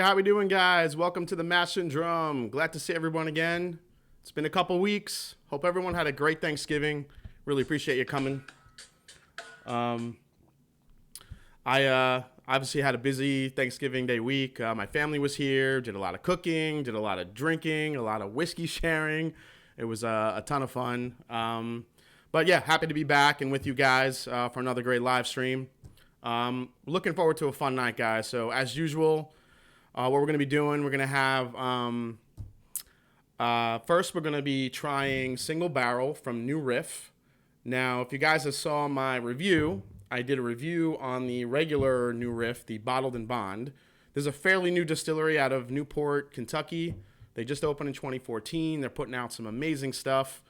how we doing, guys? Welcome to the Mash and Drum. Glad to see everyone again. It's been a couple weeks. Hope everyone had a great Thanksgiving. Really appreciate you coming. I obviously had a busy Thanksgiving Day week. My family was here, did a lot of cooking, did a lot of drinking, a lot of whiskey sharing. It was a ton of fun. But yeah, happy to be back and with you guys for another great live stream. Looking forward to a fun night, guys. So as usual, what we're going to be doing, we're going to have, first we're going to be trying Single Barrel from New Riff. Now, if you guys have saw my review, I did a review on the regular New Riff, the Bottled and Bond. There's a fairly new distillery out of Newport, Kentucky. They just opened in 2014. They're putting out some amazing stuff.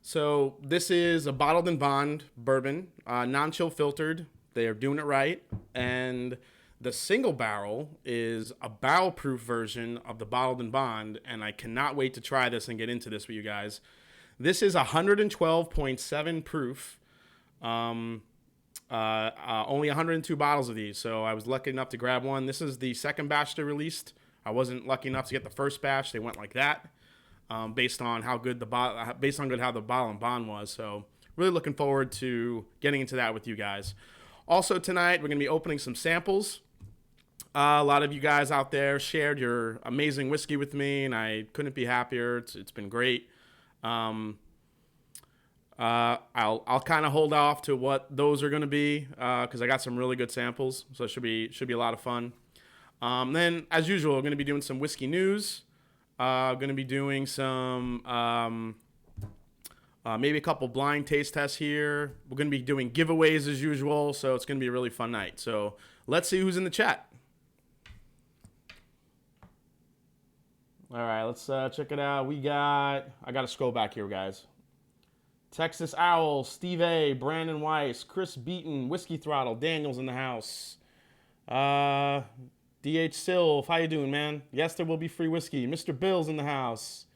So this is a Bottled and Bond bourbon, non-chill filtered. They are doing it right. And the Single Barrel is a barrel-proof version of the Bottled and Bond, and I cannot wait to try this and get into this with you guys. This is 112.7 proof. Only 102 bottles of these, so I was lucky enough to grab one. This is the second batch they released. I wasn't lucky enough to get the first batch. They went like that, based on how good how the Bottled and Bond was. So really looking forward to getting into that with you guys. Also tonight, we're going to be opening some samples. A lot of you guys out there shared your amazing whiskey with me, and I couldn't be happier. It's been great. I'll kind of hold off to what those are going to be because I got some really good samples, so it should be a lot of fun. Then, as usual, we're going to be doing some whiskey news. Going to be doing some maybe a couple blind taste tests here. We're going to be doing giveaways as usual, so it's going to be a really fun night. So let's see who's in the chat. All right, let's check it out. I got to scroll back here, guys. Texas Owl, Steve A, Brandon Weiss, Chris Beaton, Whiskey Throttle, Daniel's in the house. DH Silv, how you doing, man? Yes, there will be free whiskey. Mr. Bill's in the house.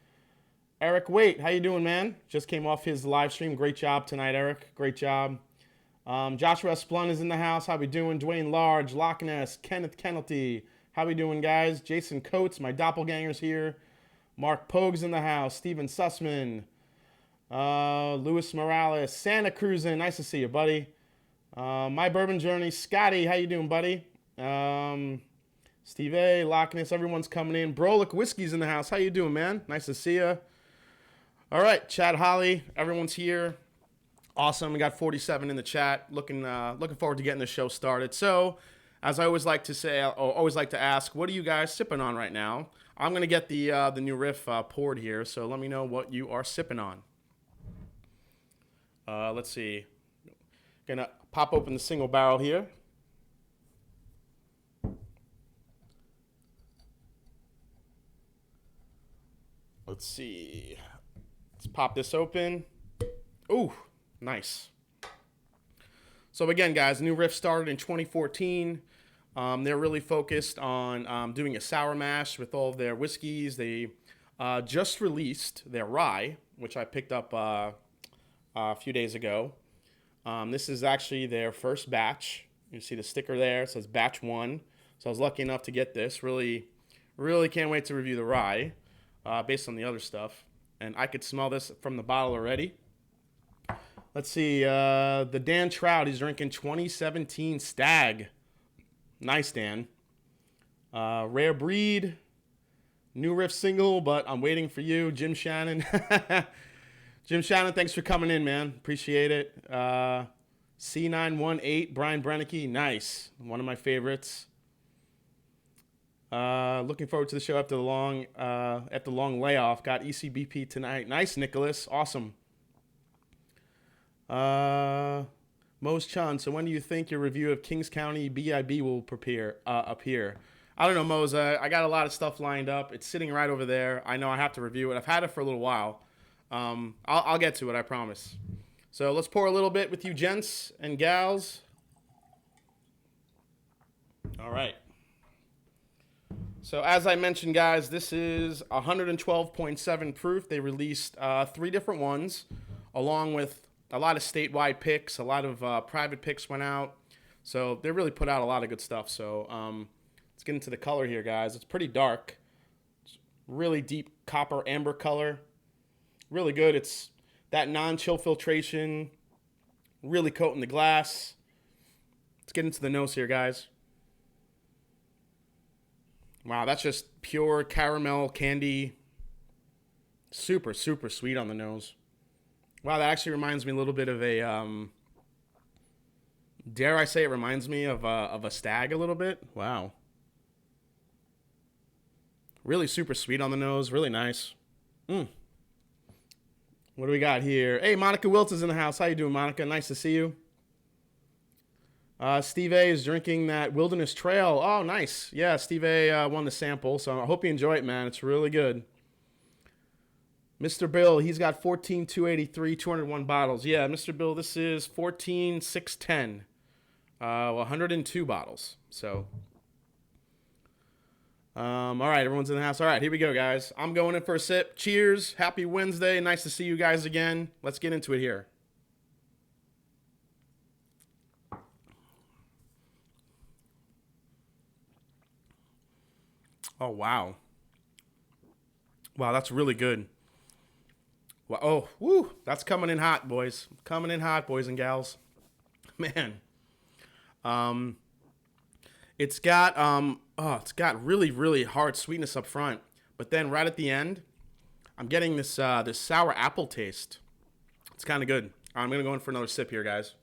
Eric Waite, how you doing, man? Just came off his live stream. Great job tonight, Eric. Great job. Joshua Splun is in the house. How we doing? Dwayne Large, Loch Ness, Kenneth Kennelty. How we doing, guys? Jason Coates, my doppelganger's here. Mark Pogue's in the house. Steven Sussman. Luis Morales. Santa Cruzin, nice to see you, buddy. My Bourbon Journey. Scotty, how you doing, buddy? Steve A, Loch Ness, everyone's coming in. Brolic Whiskey's in the house. How you doing, man? Nice to see you. All right, Chad Holly, everyone's here. Awesome. We got 47 in the chat. Looking forward to getting the show started. So, as I always like to say, or always like to ask, what are you guys sipping on right now? I'm gonna get the New Riff poured here. So let me know what you are sipping on. Let's see. Gonna pop open the Single Barrel here. Let's see. Let's pop this open. Ooh, nice. So again, guys, New Riff started in 2014. They're really focused on doing a sour mash with all of their whiskeys. They just released their rye, which I picked up a few days ago. This is actually their first batch. You see the sticker there. It says batch 1. So I was lucky enough to get this. Really can't wait to review the rye based on the other stuff. And I could smell this from the bottle already. Let's see. The Dan Trout, he's drinking 2017 Stag. Nice, Dan. Rare Breed. New Riff Single, but I'm waiting for you. Jim Shannon. Jim Shannon, thanks for coming in, man. Appreciate it. C918, Brian Brennicky. Nice. One of my favorites. Looking forward to the show after the long layoff. Got ECBP tonight. Nice, Nicholas. Awesome. Mose Chan, so when do you think your review of Kings County BIB will appear? I don't know, Mose. I got a lot of stuff lined up. It's sitting right over there. I know I have to review it. I've had it for a little while. I'll get to it, I promise. So let's pour a little bit with you gents and gals. All right. So as I mentioned, guys, this is 112.7 proof. They released 3 different ones, along with a lot of statewide picks. A lot of private picks went out. So they really put out a lot of good stuff. So Let's get into the color here, guys. It's pretty dark. It's really deep copper amber color. Really good. It's that non-chill filtration, really coating the glass. Let's get into the nose here, guys. Wow, that's just pure caramel candy. Super, super sweet on the nose. Wow, that actually reminds me a little bit of a, dare I say it reminds me of a stag a little bit. Wow. Really super sweet on the nose, really nice. What do we got here? Hey, Monica Wilson's in the house. How you doing, Monica? Nice to see you. Steve A is drinking that Wilderness Trail. Oh, nice. Yeah, Steve A won the sample, so I hope you enjoy it, man. It's really good. Mr. Bill, he's got 14,283, 201 bottles. Yeah, Mr. Bill, this is 14,610. 102 bottles. So, all right, everyone's in the house. All right, here we go, guys. I'm going in for a sip. Cheers. Happy Wednesday. Nice to see you guys again. Let's get into it here. Oh, wow. Wow, that's really good. Wow. Oh, woo. That's coming in hot, boys. Coming in hot, boys and gals. Man. It's got really, really hard sweetness up front. But then right at the end, I'm getting this sour apple taste. It's kind of good. I'm going to go in for another sip here, guys.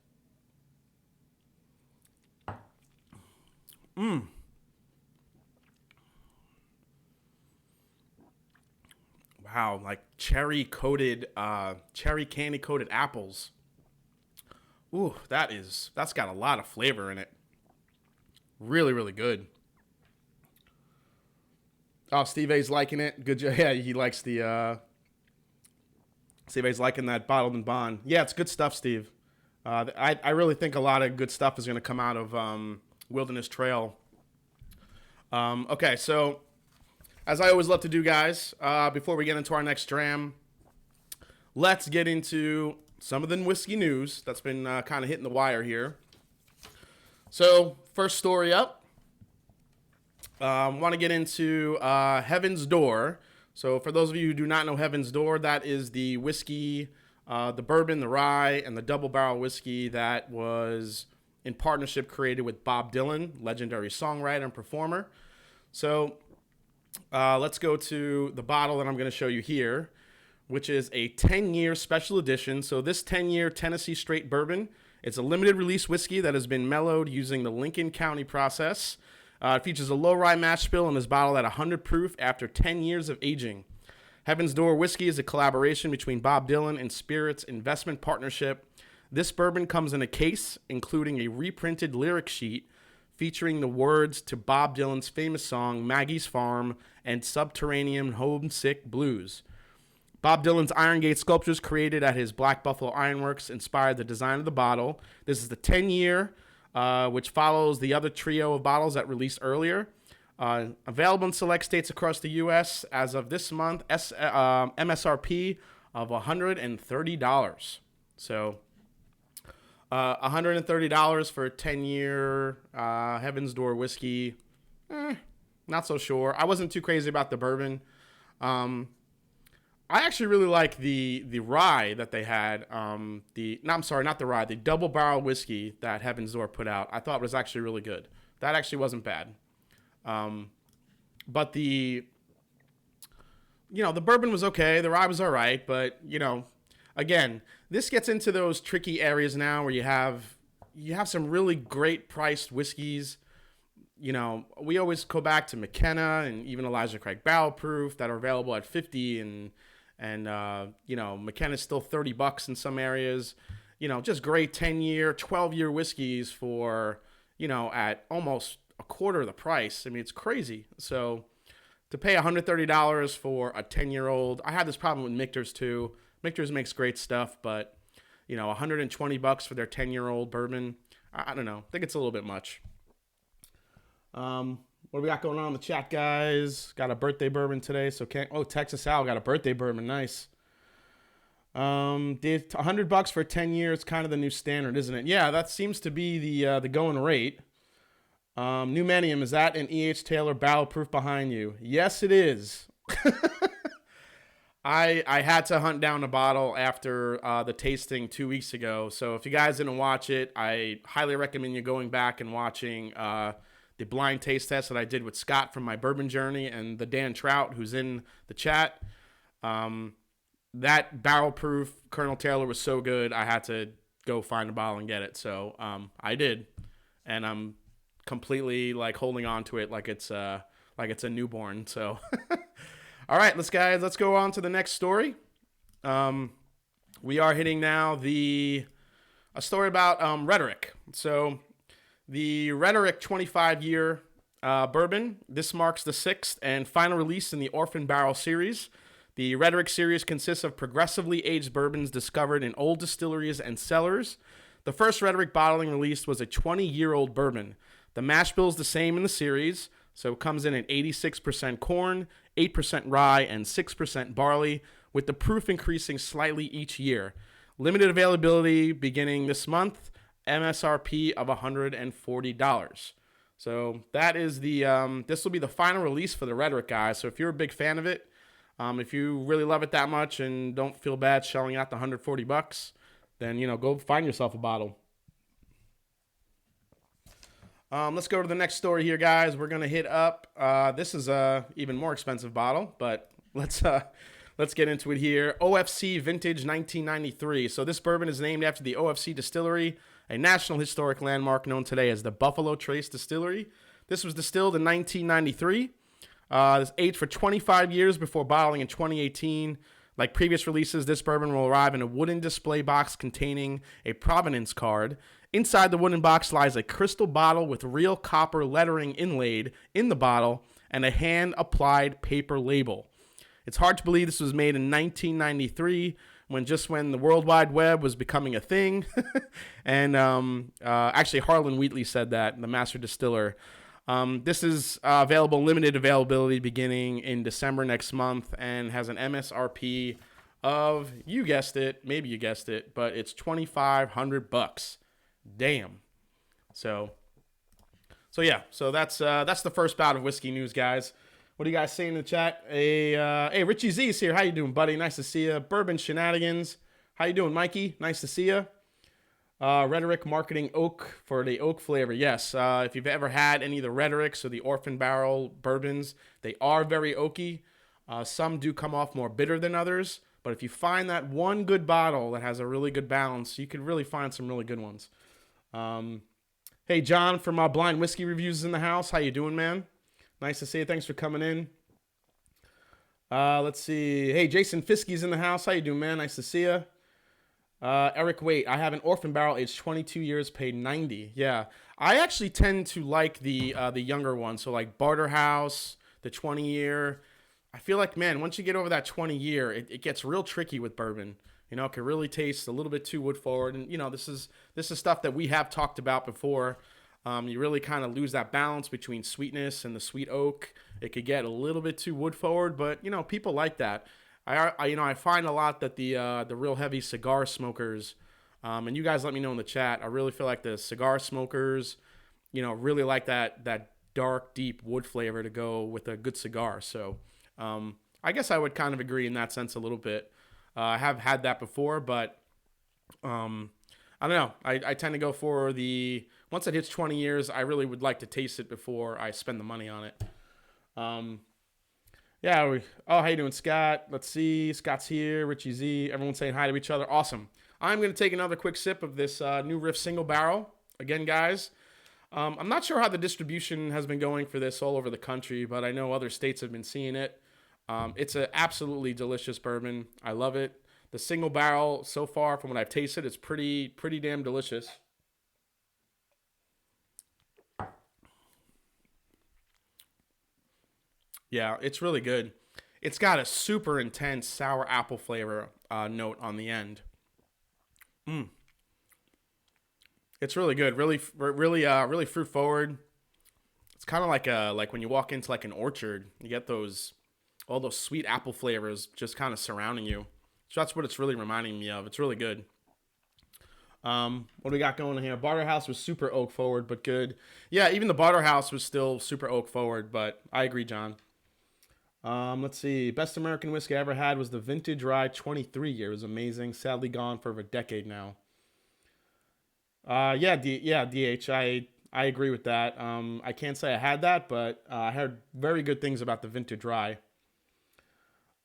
Wow, like cherry candy coated apples. Ooh, that's got a lot of flavor in it. Really, really good. Oh, Steve A's liking it. Good job. Yeah, he likes Steve A's liking that bottled and bond. Yeah, it's good stuff, Steve. I really think a lot of good stuff is going to come out of Wilderness Trail. Okay, so as I always love to do, guys, before we get into our next dram, let's get into some of the whiskey news that's been kind of hitting the wire here. So, first story up. Want to get into Heaven's Door. So, for those of you who do not know Heaven's Door, that is the whiskey, the bourbon, the rye, and the double barrel whiskey that was in partnership created with Bob Dylan, legendary songwriter and performer. So, let's go to the bottle that I'm going to show you here, which is a 10-year special edition. So this 10-year Tennessee Straight Bourbon, it's a limited release whiskey that has been mellowed using the Lincoln County process. It features a low rye mash bill and is bottled at 100 proof after 10 years of aging. Heaven's Door whiskey is a collaboration between Bob Dylan and Spirit's Investment Partnership. This bourbon comes in a case, including a reprinted lyric sheet featuring the words to Bob Dylan's famous song, Maggie's Farm and Subterranean Homesick Blues. Bob Dylan's Iron Gate sculptures created at his Black Buffalo Ironworks inspired the design of the bottle. This is the 10-year, which follows the other trio of bottles that released earlier. Available in select states across the U.S. as of this month, MSRP of $130. So, $130 for a 10-year Heaven's Door whiskey. Not so sure. I wasn't too crazy about the bourbon. I actually really like the rye that they had. Not the rye. The double barrel whiskey that Heaven's Door put out. I thought was actually really good. That actually wasn't bad. But the bourbon was okay. The rye was all right. But again, this gets into those tricky areas now where you have some really great priced whiskeys. We always go back to McKenna and even Elijah Craig Barrel Proof that are available at $50 and McKenna's still $30 in some areas. Just great 10-year, 12-year whiskeys for, at almost a quarter of the price. I mean, it's crazy. So to pay $130 for a 10-year-old, I had this problem with Michter's too. Michter's makes great stuff, but $120 for their 10-year-old bourbon, I don't know. I think it's a little bit much. What do we got going on in the chat, guys? Got a birthday bourbon today, so Texas Al got a birthday bourbon, nice. $100 for 10 years, kind of the new standard, isn't it? Yeah, that seems to be the going rate. New Millennium, is that an E.H. Taylor barrel proof behind you? Yes, it is. I had to hunt down a bottle after the tasting 2 weeks ago. So if you guys didn't watch it, I highly recommend you going back and watching the blind taste test that I did with Scott from my bourbon journey and the Dan Trout who's in the chat. That barrel proof Colonel Taylor was so good, I had to go find a bottle and get it. So I did, and I'm completely like holding on to it like it's a newborn. So all right, let's go on to the next story. We are hitting now a story about Rhetoric. So the Rhetoric 25-year bourbon, this marks the 6th and final release in the Orphan Barrel series. The Rhetoric series consists of progressively aged bourbons discovered in old distilleries and cellars. The first Rhetoric bottling released was a 20-year-old bourbon. The mash bill is the same in the series, so it comes in at 86% corn, 8% rye, and 6% barley, with the proof increasing slightly each year. Limited availability beginning this month, MSRP of $140. So that is this will be the final release for the Rhetoric, guys. So if you're a big fan of it, if you really love it that much and don't feel bad shelling out the $140, then, go find yourself a bottle. Let's go to the next story here, guys. We're going to hit up, this is a even more expensive bottle, but let's get into it here. OFC Vintage 1993. So this bourbon is named after the OFC Distillery, a National Historic Landmark known today as the Buffalo Trace Distillery. This was distilled in 1993. It's aged for 25 years before bottling in 2018. Like previous releases, this bourbon will arrive in a wooden display box containing a provenance card. Inside the wooden box lies a crystal bottle with real copper lettering inlaid in the bottle and a hand-applied paper label. It's hard to believe this was made in 1993, when the World Wide Web was becoming a thing. And actually, Harlan Wheatley said that, the master distiller. This is limited availability beginning in December next month, and has an MSRP of, you guessed it, maybe you guessed it, but it's $2,500. Damn. So yeah. So that's the first bout of whiskey news, guys. What are you guys saying in the chat? Hey, Richie Z is here. How you doing, buddy? Nice to see you. Bourbon Shenanigans. How you doing, Mikey? Nice to see you. Rhetoric marketing oak for the oak flavor. Yes, if you've ever had any of the Rhetorics or the Orphan Barrel bourbons, they are very oaky. Some do come off more bitter than others, but if you find that one good bottle that has a really good balance, you could really find some really good ones. Hey, John from Blind Whiskey Reviews is in the house. How you doing, man? Nice to see you. Thanks for coming in. Let's see. Hey, Jason Fiskey's in the house. How you doing, man? Nice to see you. Eric, wait, I have an Orphan Barrel aged 22 years, paid $90. Yeah, I actually tend to like the younger ones. So like Barterhouse, the 20-year. I feel like, man, once you get over that 20-year, it gets real tricky with bourbon. It can really taste a little bit too wood forward. And, this is stuff that we have talked about before. You really kind of lose that balance between sweetness and the sweet oak. It could get a little bit too wood forward, but, people like that. I find a lot that the real heavy cigar smokers, and you guys let me know in the chat, I really feel like the cigar smokers, really like that dark, deep wood flavor to go with a good cigar. So I guess I would kind of agree in that sense a little bit. I have had that before, but I don't know. I tend to go for once it hits 20 years, I really would like to taste it before I spend the money on it. Yeah. How you doing, Scott? Let's see. Scott's here. Richie Z. Everyone's saying hi to each other. Awesome. I'm going to take another quick sip of this new Riff Single Barrel. Again, guys, I'm not sure how the distribution has been going for this all over the country, but I know other states have been seeing it. It's an absolutely delicious bourbon. I love it. The Single Barrel, so far, from what I've tasted, is pretty damn delicious. Yeah, it's really good. It's got a super intense sour apple flavor note on the end. It's really good. Really fruit forward. It's kind of like when you walk into like an orchard, you get all those sweet apple flavors just kind of surrounding you. So that's what it's really reminding me of. It's really good. What do we got going on here? Barter House was super oak forward, but good. Yeah, even the Barter House was still super oak forward, but I agree, John. Let's see. Best American whiskey I ever had was the Vintage Rye 23 year. It was amazing. Sadly gone for over a decade now. DH. I agree with that. I can't say I had that, but I heard very good things about the Vintage Rye.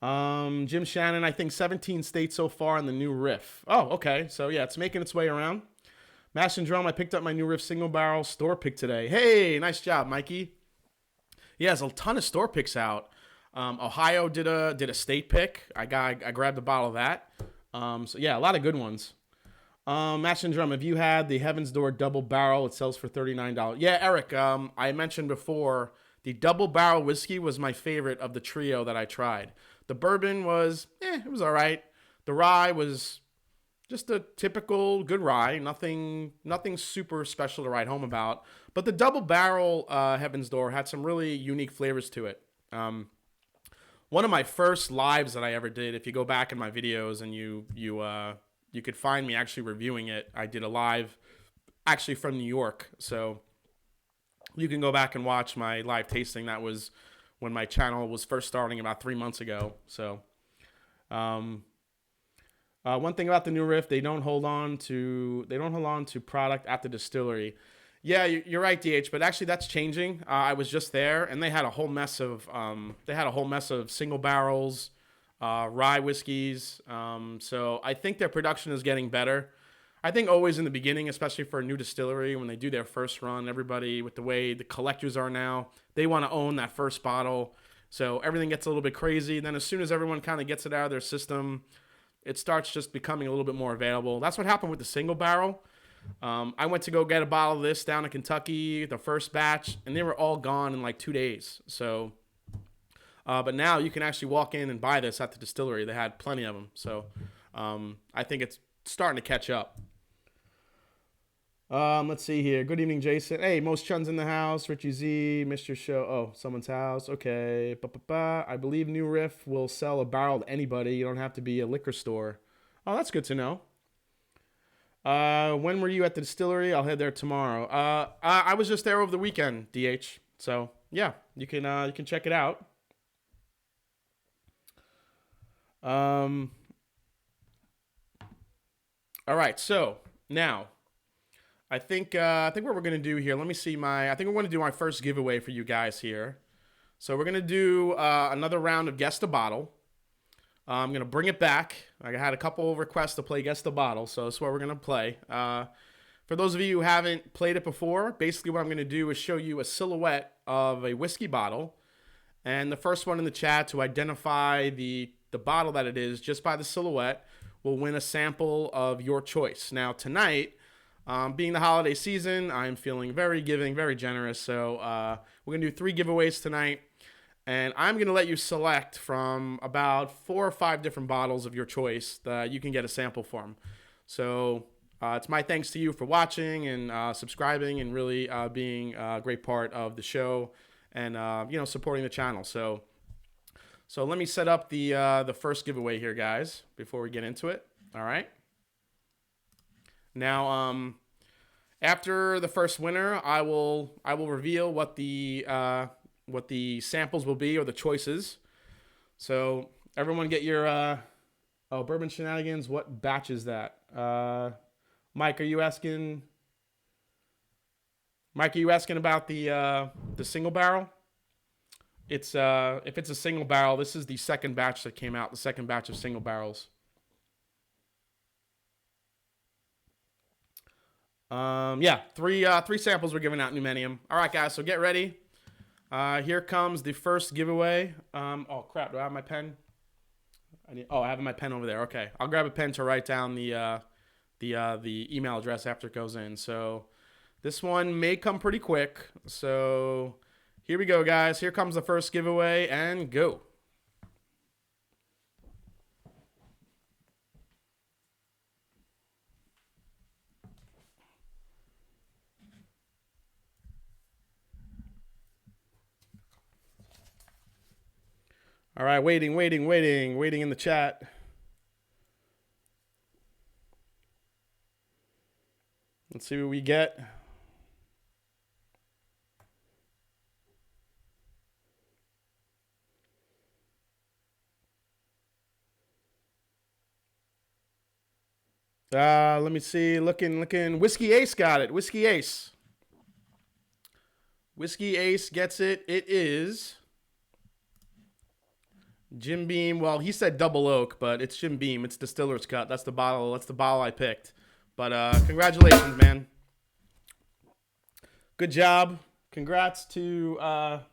Jim Shannon, I think 17 states so far in the new Riff. Oh, okay. So yeah, it's making its way around. Mash and Drum, I picked up my new Riff Single Barrel store pick today. Hey, nice job, Mikey. Yeah, there's a ton of store picks out. Ohio did a state pick. I grabbed a bottle of that. So yeah, a lot of good ones. Mash and Drum, have you had the Heaven's Door Double Barrel? It sells for $39. Yeah, Eric, I mentioned before, the Double Barrel whiskey was my favorite of the trio that I tried. The bourbon was, it was all right. The rye was just a typical good rye. Nothing super special to write home about. But the Double Barrel Heaven's Door had some really unique flavors to it. One of my first lives that I ever did, if you go back in my videos and you could find me actually reviewing it. I did a live actually from New York. So you can go back and watch my live tasting. That was when my channel was first starting about 3 months ago. So one thing about the new Riff, they don't hold on to product at the distillery. Yeah, you're right, DH. But actually, that's changing. I was just there, and they had a whole mess of single barrels, rye whiskeys. So I think their production is getting better. I think always in the beginning, especially for a new distillery, when they do their first run, everybody, with the way the collectors are now, they want to own that first bottle. So everything gets a little bit crazy. And then as soon as everyone kind of gets it out of their system, it starts just becoming a little bit more available. That's what happened with the single barrel. I went to go get a bottle of this down in Kentucky, the first batch, and they were all gone in like 2 days. So, but now you can actually walk in and buy this at the distillery. They had plenty of them. So I think it's starting to catch up. Let's see here. Good evening, Jason. Hey, most chuns in the house. Richie Z, Mr. Show. Oh, someone's house. Okay. I believe New Riff will sell a barrel to anybody. You don't have to be a liquor store. Oh, that's good to know. When were you at the distillery? I'll head there tomorrow. I was just there over the weekend, DH. So yeah, you can check it out. All right. So now, I think what we're gonna do here. Let me see I think we're gonna do my first giveaway for you guys here. So we're gonna do another round of Guess the Bottle. I'm gonna bring it back. I had a couple requests to play Guess the Bottle, so that's what we're gonna play. For those of you who haven't played it before, basically what I'm gonna do is show you a silhouette of a whiskey bottle, and the first one in the chat to identify the bottle that it is just by the silhouette will win a sample of your choice. Now tonight, being the holiday season, I'm feeling very giving, very generous. So we're going to do 3 giveaways tonight. And I'm going to let you select from about 4 or 5 different bottles of your choice that you can get a sample from. So it's my thanks to you for watching and subscribing and really being a great part of the show and supporting the channel. So let me set up the first giveaway here, guys, before we get into it. All right. Now, after the first winner, I will reveal what the samples will be or the choices. So everyone get your Bourbon Shenanigans. What batch is that? Mike, are you asking? Mike, are you asking about the single barrel? It's if it's a single barrel, this is the second batch that came out. The second batch of single barrels. Three samples were given out in Numenium. All right, guys, so get ready. Here comes the first giveaway. Oh crap, do I have my pen? I have my pen over there. Okay, I'll grab a pen to write down the email address after it goes in. So this one may come pretty quick. So here we go, guys. Here comes the first giveaway, and go. All right, waiting in the chat. Let's see what we get. Let me see. Looking. Whiskey Ace got it. Whiskey Ace. Whiskey Ace gets it. It is Jim Beam. Well, he said double oak, but it's Jim Beam. It's Distiller's Cut. That's the bottle. That's the bottle I picked. But congratulations, man. Good job. Congrats to. Let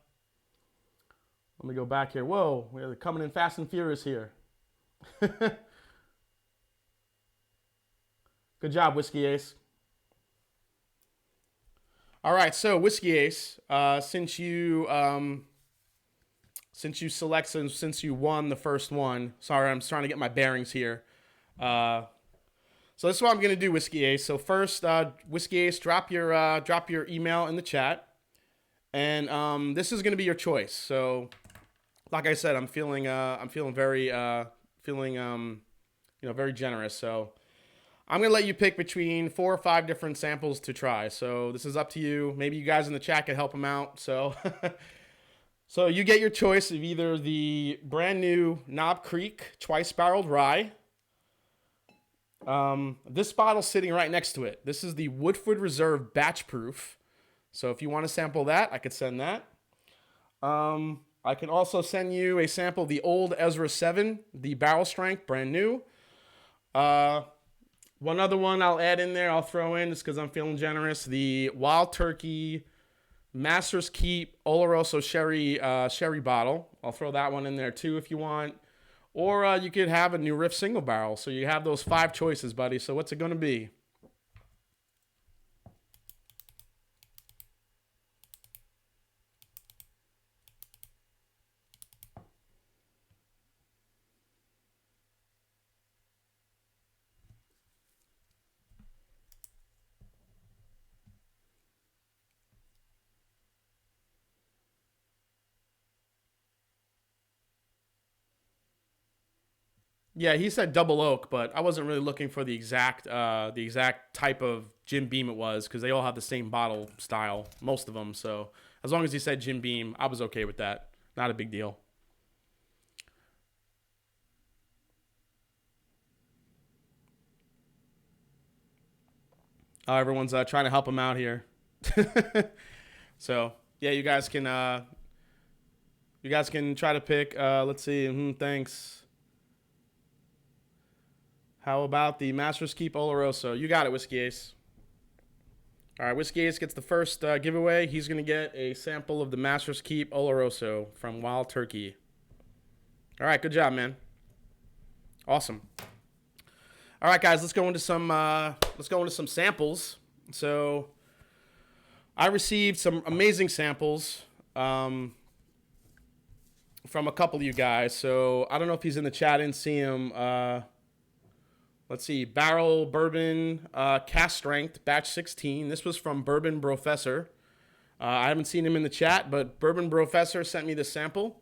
me go back here. Whoa, we're coming in fast and furious here. Good job, Whiskey Ace. All right, so Whiskey Ace, since you selected, since you won the first one. Sorry, I'm trying to get my bearings here. So this is what I'm gonna do, Whiskey Ace. So first, Whiskey Ace, drop your email in the chat, and this is gonna be your choice. So, like I said, I'm feeling very very generous. So I'm going to let you pick between 4 or 5 different samples to try. So this is up to you. Maybe you guys in the chat can help them out. So so you get your choice of either the brand new Knob Creek Twice Barreled Rye. This bottle's sitting right next to it. This is the Woodford Reserve Batch Proof. So if you want to sample that, I could send that. I can also send you a sample of the Old Ezra 7, the Barrel Strength, brand new. One other one I'll add in there, I'll throw in, just because I'm feeling generous, the Wild Turkey Master's Keep Oloroso Sherry bottle. I'll throw that one in there too if you want. Or you could have a new Riff Single Barrel. So you have those 5 choices, buddy. So what's it going to be? Yeah, he said double oak, but I wasn't really looking for the exact type of Jim Beam it was, because they all have the same bottle style, most of them. So as long as he said Jim Beam, I was okay with that. Not a big deal. Everyone's trying to help him out here. So yeah, you guys can try to pick. Let's see. Thanks. How about the Master's Keep Oloroso? You got it, Whiskey Ace. All right, Whiskey Ace gets the first giveaway. He's going to get a sample of the Master's Keep Oloroso from Wild Turkey. All right, good job, man. Awesome. All right, guys, let's go into some samples. So I received some amazing samples from a couple of you guys. So I don't know if he's in the chat. I didn't see him. Let's see, Barrel Bourbon Cast Strength, Batch 16. This was from Bourbon Professor. I haven't seen him in the chat, but Bourbon Professor sent me this sample.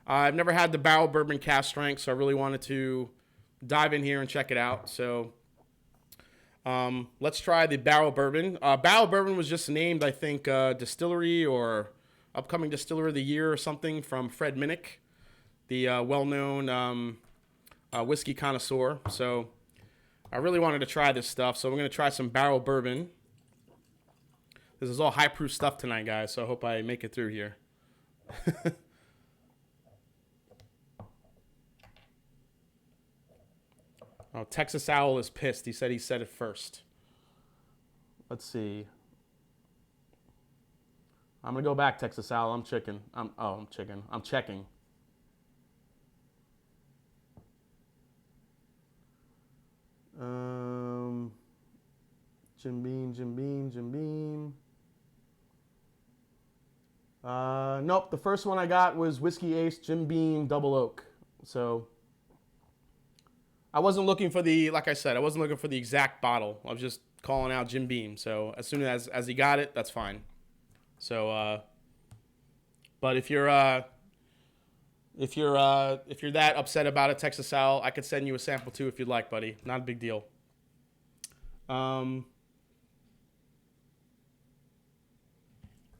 I've never had the Barrel Bourbon Cast Strength, so I really wanted to dive in here and check it out. So let's try the Barrel Bourbon. Barrel Bourbon was just named, I think, Distillery or Upcoming Distiller of the Year or something from Fred Minnick, the well-known whiskey connoisseur. So I really wanted to try this stuff, so we're going to try some Barrel Bourbon. This is all high-proof stuff tonight, guys, so I hope I make it through here. Oh, Texas Owl is pissed. He said it first. Let's see. I'm going to go back, Texas Owl. I'm checking. I'm checking. Jim Beam. Nope, the first one I got was Whiskey Ace Jim Beam Double Oak. So I wasn't looking for like I said, I wasn't looking for the exact bottle. I was just calling out Jim Beam. So as soon as he got it, that's fine. So, but if you're that upset about it, Texas Owl, I could send you a sample too if you'd like, buddy. Not a big deal.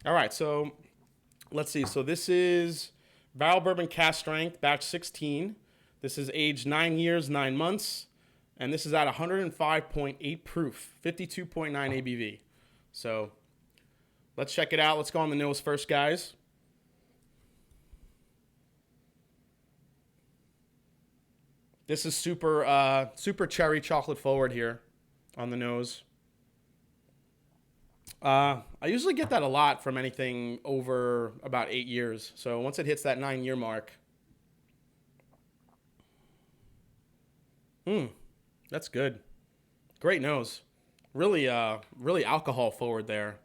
All right, so let's see. So this is Barrel Bourbon Cask Strength, batch 16. This is aged 9 years, 9 months. And this is at 105.8 proof, 52.9 ABV. So let's check it out. Let's go on the nose first, guys. This is super cherry chocolate forward here on the nose. I usually get that a lot from anything over about 8 years. So once it hits that 9-year mark, that's good. Great nose. Really alcohol forward there.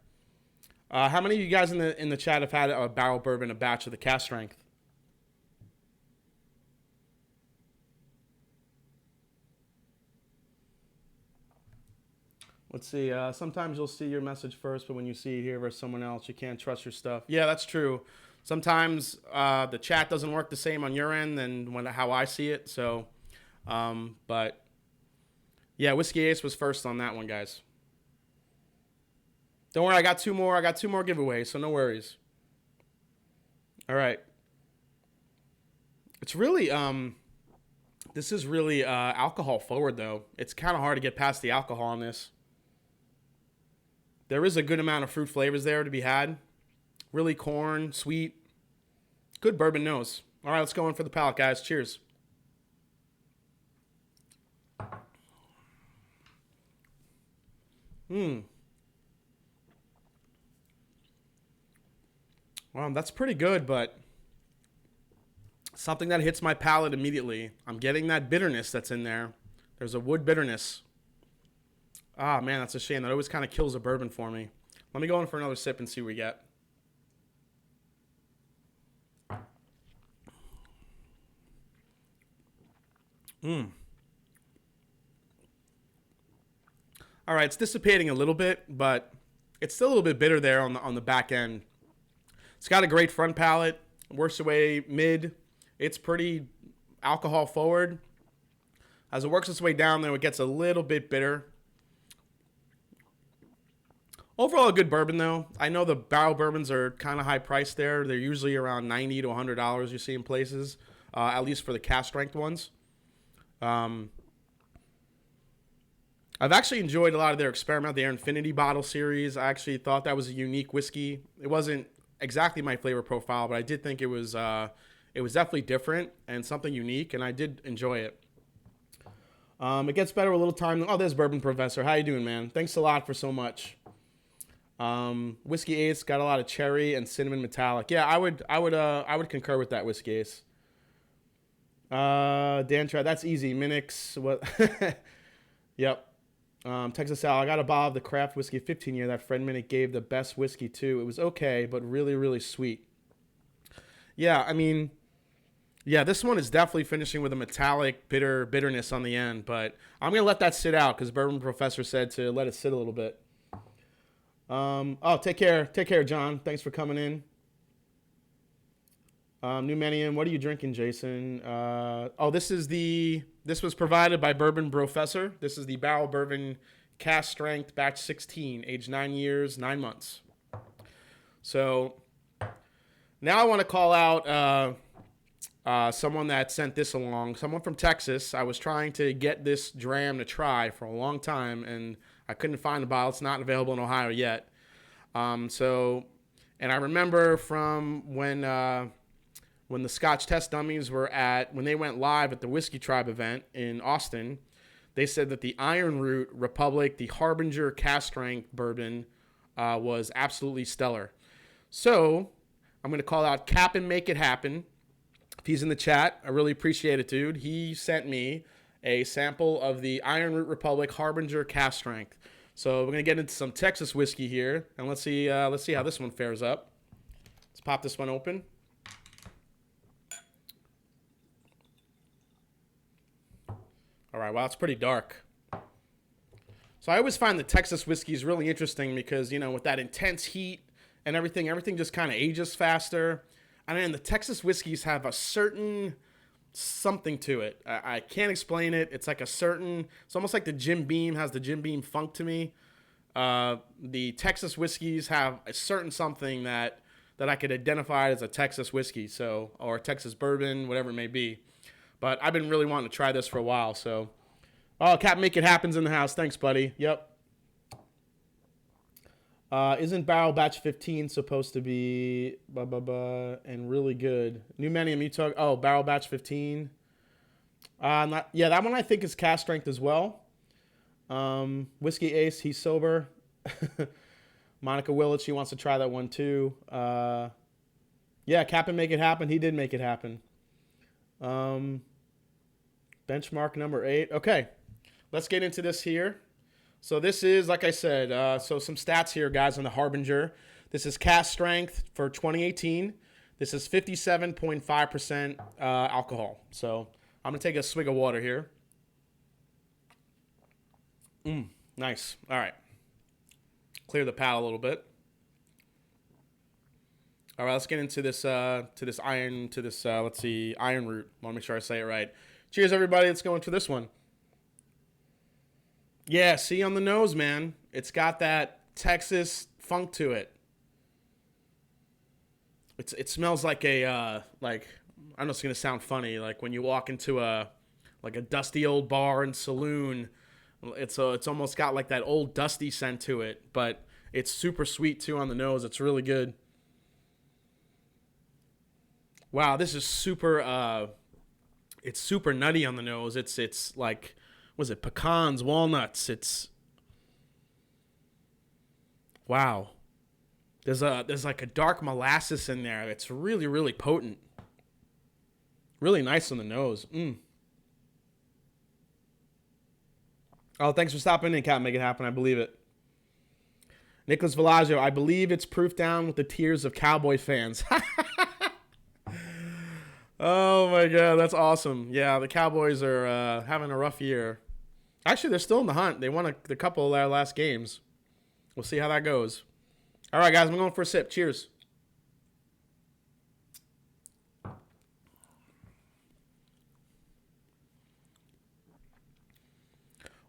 How many of you guys in the chat have had a barrel bourbon, a batch of the cask strength? Let's see. Sometimes you'll see your message first, but when you see it here versus someone else, you can't trust your stuff. Yeah, that's true. Sometimes the chat doesn't work the same on your end than how I see it. So, but yeah, Whiskey Ace was first on that one, guys. Don't worry, I got two more. I got 2 more giveaways, so no worries. All right. It's really this is really alcohol forward though. It's kind of hard to get past the alcohol on this. There is a good amount of fruit flavors there to be had. Really corn, sweet. Good bourbon nose. All right, let's go in for the palate, guys. Cheers. Well, that's pretty good, but something that hits my palate immediately. I'm getting that bitterness that's in there. There's a wood bitterness. Ah, man, that's a shame. That always kind of kills a bourbon for me. Let me go in for another sip and see what we get. All right, it's dissipating a little bit, but it's still a little bit bitter there on the back end. It's got a great front palate, works away mid. It's pretty alcohol forward. As it works its way down there, it gets a little bit bitter. Overall, a good bourbon, though. I know the barrel bourbons are kind of high priced there. They're usually around $90 to $100 you see in places, at least for the cask strength ones. I've actually enjoyed a lot of their experiment, their Infinity Bottle series. I actually thought that was a unique whiskey. It wasn't exactly my flavor profile, but I did think it was definitely different and something unique, and I did enjoy it. It gets better with a little time. Oh, there's Bourbon Professor. How you doing, man? Thanks a lot for so much. Whiskey Ace got a lot of cherry and cinnamon metallic. Yeah, I would concur with that, Whiskey Ace. Dan Trout, that's easy. Minix, what? Yep. Texas Al, I got a bottle of the craft whiskey 15 year that Fred Minnick gave the best whiskey too. It was okay, but really, really sweet. Yeah, I mean, yeah, this one is definitely finishing with a metallic bitterness on the end, but I'm going to let that sit out because Bourbon Professor said to let it sit a little bit. Take care, John. Thanks for coming in. Numenium, what are you drinking, Jason? This was provided by Bourbon Professor. This is the Barrel Bourbon Cask Strength Batch 16, aged 9 years, 9 months. So now I want to call out someone that sent this along, someone from Texas. I was trying to get this dram to try for a long time, and I couldn't find the bottle. It's not available in Ohio yet. And I remember from when the Scotch Test Dummies when they went live at the Whiskey Tribe event in Austin, they said that the Iron Root Republic, the Harbinger Cask Strength bourbon, was absolutely stellar. So I'm going to call out Cap and Make It Happen. If he's in the chat, I really appreciate it, dude. He sent me a sample of the Iron Root Republic Harbinger Cask Strength. So we're going to get into some Texas whiskey here, and let's see how this one fares up. Let's pop this one open. All right, wow, it's pretty dark. So I always find the Texas whiskeys really interesting because, with that intense heat and everything just kind of ages faster. And then the Texas whiskeys have a certain something to it. I can't explain it. It's like it's almost like the Jim Beam has the Jim Beam funk to me. the Texas whiskeys have a certain something that I could identify as a Texas whiskey, so, or a Texas bourbon, whatever it may be. But I've been really wanting to try this for a while, so. Oh, Cap Make It Happens in the house. Thanks, buddy. Yep. Isn't Barrel Batch 15 supposed to be and really good? New Millennium, you talk. Oh, Barrel Batch 15. Yeah, that one I think is cast strength as well. Whiskey Ace, he's sober. Monica Willett, she wants to try that one too. Yeah, Cap and Make It Happen. He did make it happen. Benchmark number 8. Okay, let's get into this here. So this is, like I said, so some stats here, guys, on the Harbinger. This is cast strength for 2018. This is 57.5% alcohol. So I'm going to take a swig of water here. Nice. All right. Clear the palate a little bit. All right, let's get into this iron root. I want to make sure I say it right. Cheers, everybody. Let's go into this one. Yeah, see on the nose, man. It's got that Texas funk to it. It smells like a I know it's gonna sound funny, like when you walk into a dusty old bar and saloon. It's almost got like that old dusty scent to it, but it's super sweet too on the nose. It's really good. Wow, this is super. It's super nutty on the nose. It's like, was it pecans, walnuts? It's wow. There's like a dark molasses in there. It's really, really potent. Really nice on the nose. Oh, thanks for stopping in, Cat. Make it happen. I believe it. Nicholas Villaggio, I believe it's proof down with the tears of Cowboy fans. Oh my God, that's awesome. Yeah, the Cowboys are having a rough year. Actually, they're still in the hunt. They won a couple of their last games. We'll see how that goes. All right, guys, I'm going for a sip. Cheers.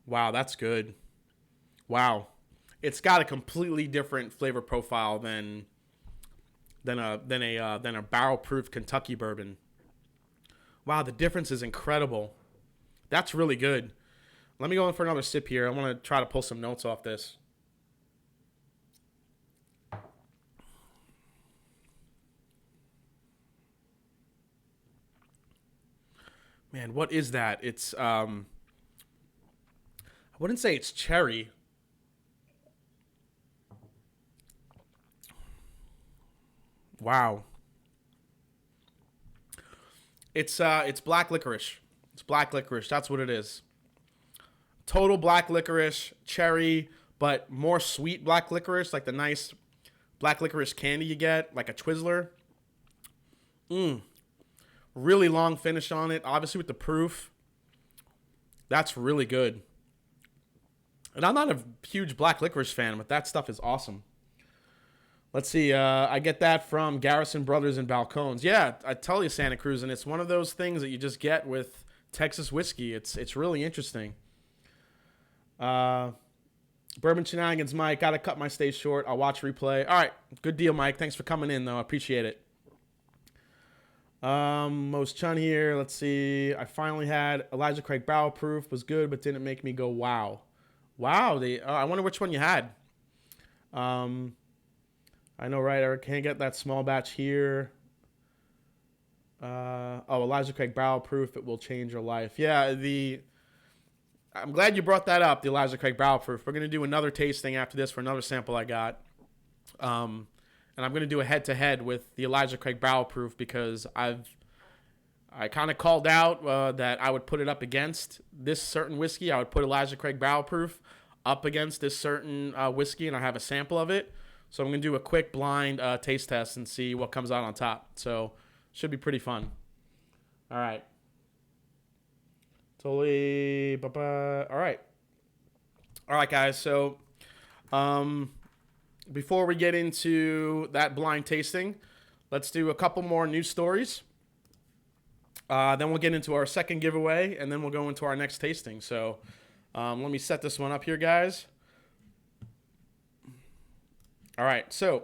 Wow, that's good. Wow, it's got a completely different flavor profile than a barrel-proof Kentucky bourbon. Wow, the difference is incredible. That's really good. Let me go in for another sip here. I want to try to pull some notes off this. Man, what is that? It's I wouldn't say it's cherry. Wow. It's black licorice. It's black licorice. That's what it is. Total black licorice, cherry, but more sweet black licorice, like the nice black licorice candy you get, like a Twizzler. Really long finish on it, obviously with the proof. That's really good. And I'm not a huge black licorice fan, but that stuff is awesome. Let's see. I get that from Garrison Brothers and Balcones. Yeah, I tell you, Santa Cruz, and it's one of those things that you just get with Texas whiskey. It's really interesting. Bourbon Shenanigans, Mike. Gotta cut my stay short. I'll watch replay. All right, good deal, Mike. Thanks for coming in, though. I appreciate it. Most Chun here. Let's see. I finally had Elijah Craig Barrel Proof. Was good, but didn't make me go wow. Wow. I wonder which one you had. I know, right? I can't get that small batch here. Elijah Craig Barrel Proof. It will change your life. Yeah, I'm glad you brought that up, the Elijah Craig Barrel Proof. We're going to do another tasting after this for another sample I got. And I'm going to do a head-to-head with the Elijah Craig Barrel Proof because I kind of called out that I would put it up against this certain whiskey. I would put Elijah Craig Barrel Proof up against this certain whiskey, and I have a sample of it. So I'm going to do a quick blind taste test and see what comes out on top. So should be pretty fun. All right. Totally. All right. All right, guys. So before we get into that blind tasting, let's do a couple more news stories. Then we'll get into our second giveaway, and then we'll go into our next tasting. So let me set this one up here, guys. All right, so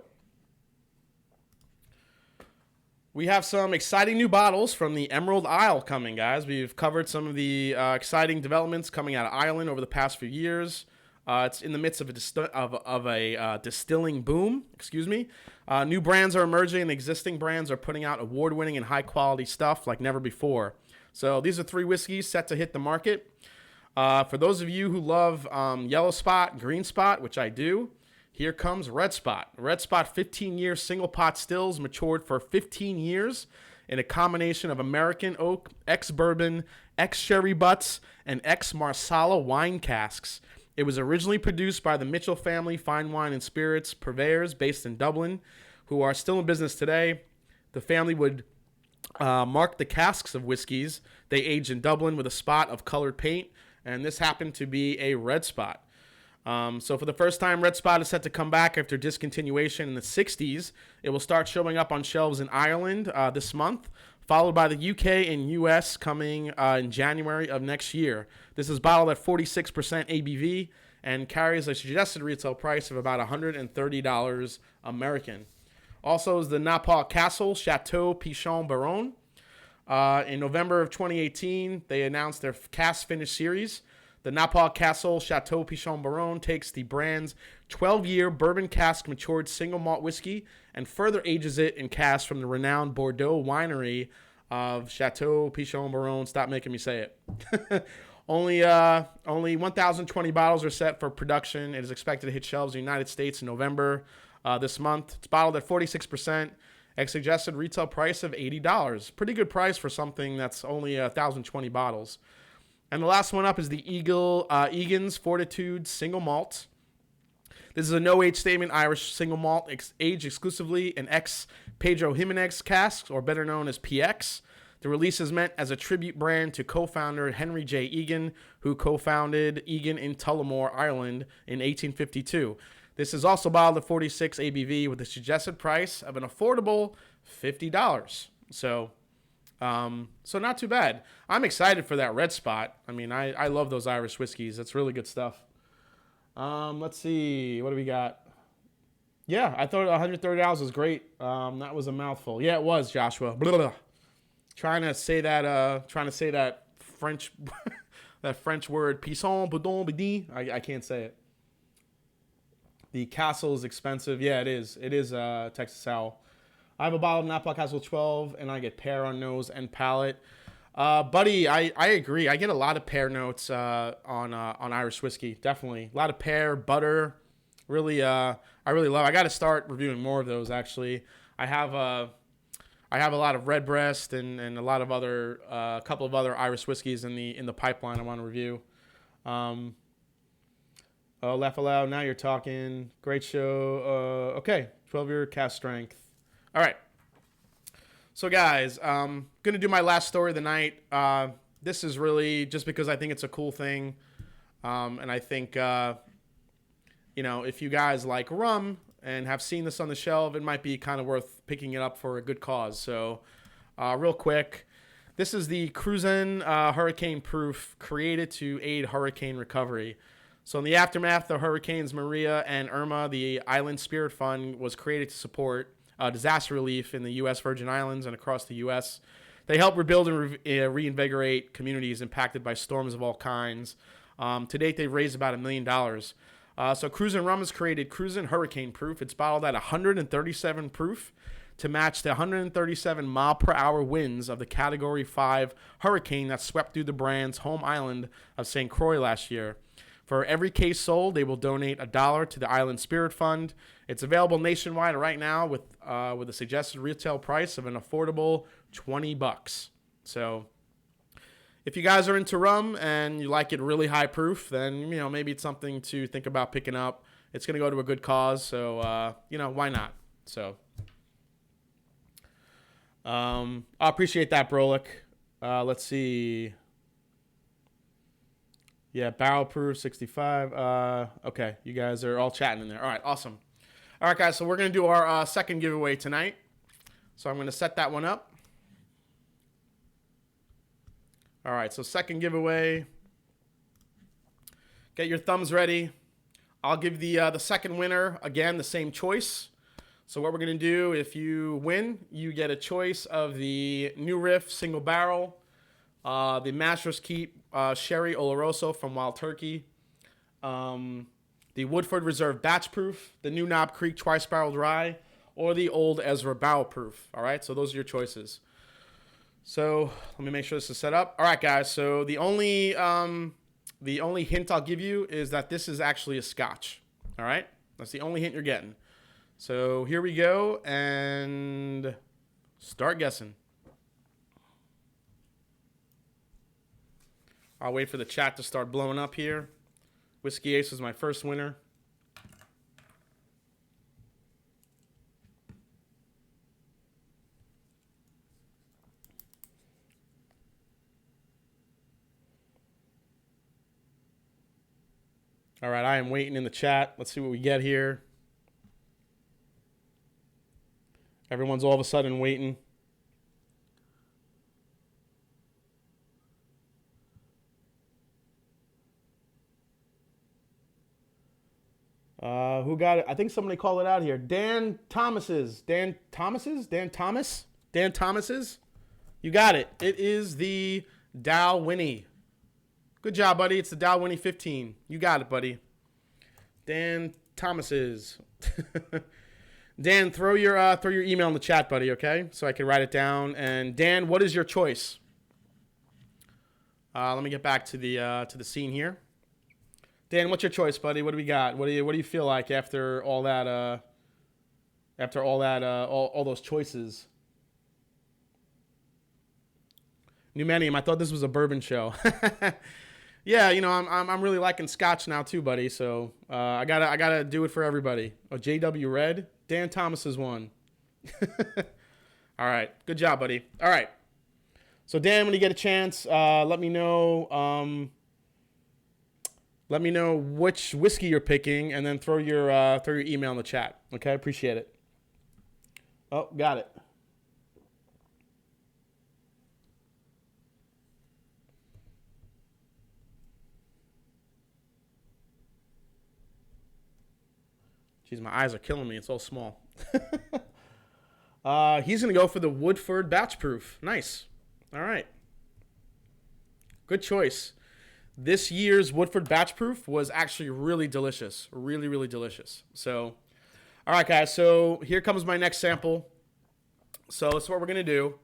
we have some exciting new bottles from the Emerald Isle coming, guys. We've covered some of the exciting developments coming out of Ireland over the past few years. It's in the midst of a distilling boom. Excuse me. New brands are emerging, and existing brands are putting out award-winning and high-quality stuff like never before. So these are 3 whiskeys set to hit the market. For those of you who love Yellow Spot, Green Spot, which I do, here comes Red Spot. Red Spot 15-year single pot stills matured for 15 years in a combination of American oak, ex-bourbon, ex-sherry butts, and ex-Marsala wine casks. It was originally produced by the Mitchell family fine wine and spirits purveyors based in Dublin, who are still in business today. The family would mark the casks of whiskeys they aged in Dublin with a spot of colored paint, and this happened to be a Red Spot. So for the first time, Red Spot is set to come back after discontinuation in the 60s. It will start showing up on shelves in Ireland this month, followed by the UK and US coming in January of next year. This is bottled at 46% ABV and carries a suggested retail price of about $130 American. Also is the Napa Castle Chateau Pichon Baron. In November of 2018, they announced their cask finish series. The Napa Castle Chateau Pichon Baron takes the brand's 12-year bourbon cask matured single malt whiskey and further ages it in casks from the renowned Bordeaux winery of Chateau Pichon Baron. Stop making me say it. Only 1,020 bottles are set for production. It is expected to hit shelves in the United States in November this month. It's bottled at 46%. A suggested retail price of $80. Pretty good price for something that's only 1,020 bottles. And the last one up is the Egan's Fortitude Single Malt. This is a no-age statement Irish single malt aged exclusively in ex-Pedro Jimenez casks, or better known as PX. The release is meant as a tribute brand to co-founder Henry J. Egan, who co-founded Egan in Tullamore, Ireland in 1852. This is also bottled at 46 ABV with a suggested price of an affordable $50. So not too bad. I'm excited for that Red Spot. I mean, I love those Irish whiskeys. That's really good stuff. Let's see. What do we got? Yeah, I thought $130 was great. That was a mouthful. Yeah, it was, Joshua. Blah, blah. Trying to say that French that French word pisson boudon bidi. I can't say it. The Castle is expensive. Yeah, it is. It is Texas Sour. I have a bottle of Napa Castle 12, and I get pear on nose and palate. Buddy, I agree. I get a lot of pear notes on Irish whiskey. Definitely. A lot of pear, butter. Really, I really love. I got to start reviewing more of those, actually. I have a lot of Redbreast and a lot of other, a couple of other Irish whiskeys in the pipeline I want to review. Laugh Aloud, now you're talking. Great show. Okay, 12-year cast strength. All right. So, guys, going to do my last story of the night. This is really just because I think it's a cool thing. And I think, if you guys like rum and have seen this on the shelf, it might be kind of worth picking it up for a good cause. So, real quick, this is the Cruzen Hurricane Proof, created to aid hurricane recovery. So in the aftermath of Hurricanes Maria and Irma, the Island Spirit Fund was created to support disaster relief in the U.S. Virgin Islands and across the U.S. They help rebuild and reinvigorate communities impacted by storms of all kinds. To date, they've raised about $1 million. So Cruzen Rum has created Cruzen Hurricane Proof. It's bottled at 137 proof to match the 137 mile per hour winds of the Category 5 hurricane that swept through the brand's home island of St. Croix last year. For every case sold, they will donate $1 to the Island Spirit Fund. It's available nationwide right now with a suggested retail price of an affordable $20. So if you guys are into rum and you like it really high proof, then maybe it's something to think about picking up. It's going to go to a good cause, so why not? So I appreciate that, Brolick. Let's see. Yeah, barrel proof, 65. Okay, you guys are all chatting in there. All right, awesome. All right, guys, so we're going to do our second giveaway tonight. So I'm going to set that one up. All right, so second giveaway. Get your thumbs ready. I'll give the second winner, again, the same choice. So what we're going to do, if you win, you get a choice of the New Riff Single Barrel, the Master's Keep Sherry Oloroso from Wild Turkey, the Woodford Reserve Batch Proof, the New Knob Creek Twice Barreled Rye, or the Old Ezra Barrel Proof. All right, so those are your choices. So let me make sure this is set up. All right, guys, so the only hint I'll give you is that this is actually a Scotch. All right, that's the only hint you're getting. So here we go, and start guessing. I'll wait for the chat to start blowing up here. Whiskey Ace was my first winner. All right, I am waiting in the chat. Let's see what we get here. Everyone's all of a sudden waiting. Who got it? I think somebody called it out here. Dan Thomas's. Dan Thomas's? Dan Thomas? Dan Thomas's? You got it. It is the Dow Winnie. Good job, buddy. It's the Dow Winnie 15. You got it, buddy. Dan Thomas's. Dan, throw your email in the chat, buddy, okay? So I can write it down. And Dan, what is your choice? Let me get back to the scene here. Dan, what's your choice, buddy? What do we got? What do you feel like after all that? All those choices. Numenium, I thought this was a bourbon show. Yeah, you know, I'm really liking Scotch now too, buddy. So I gotta do it for everybody. Oh, JW Red, Dan Thomas's one. All right, good job, buddy. All right, so Dan, when you get a chance, let me know. Let me know which whiskey you're picking, and then throw your email in the chat. Okay, appreciate it. Oh, got it. Jeez, my eyes are killing me. It's all small. He's going to go for the Woodford Batch Proof. Nice. All right. Good choice. This year's Woodford Batch Proof was actually really delicious. Really, really delicious. So, all right, guys. So here comes my next sample. So that's what we're going to do.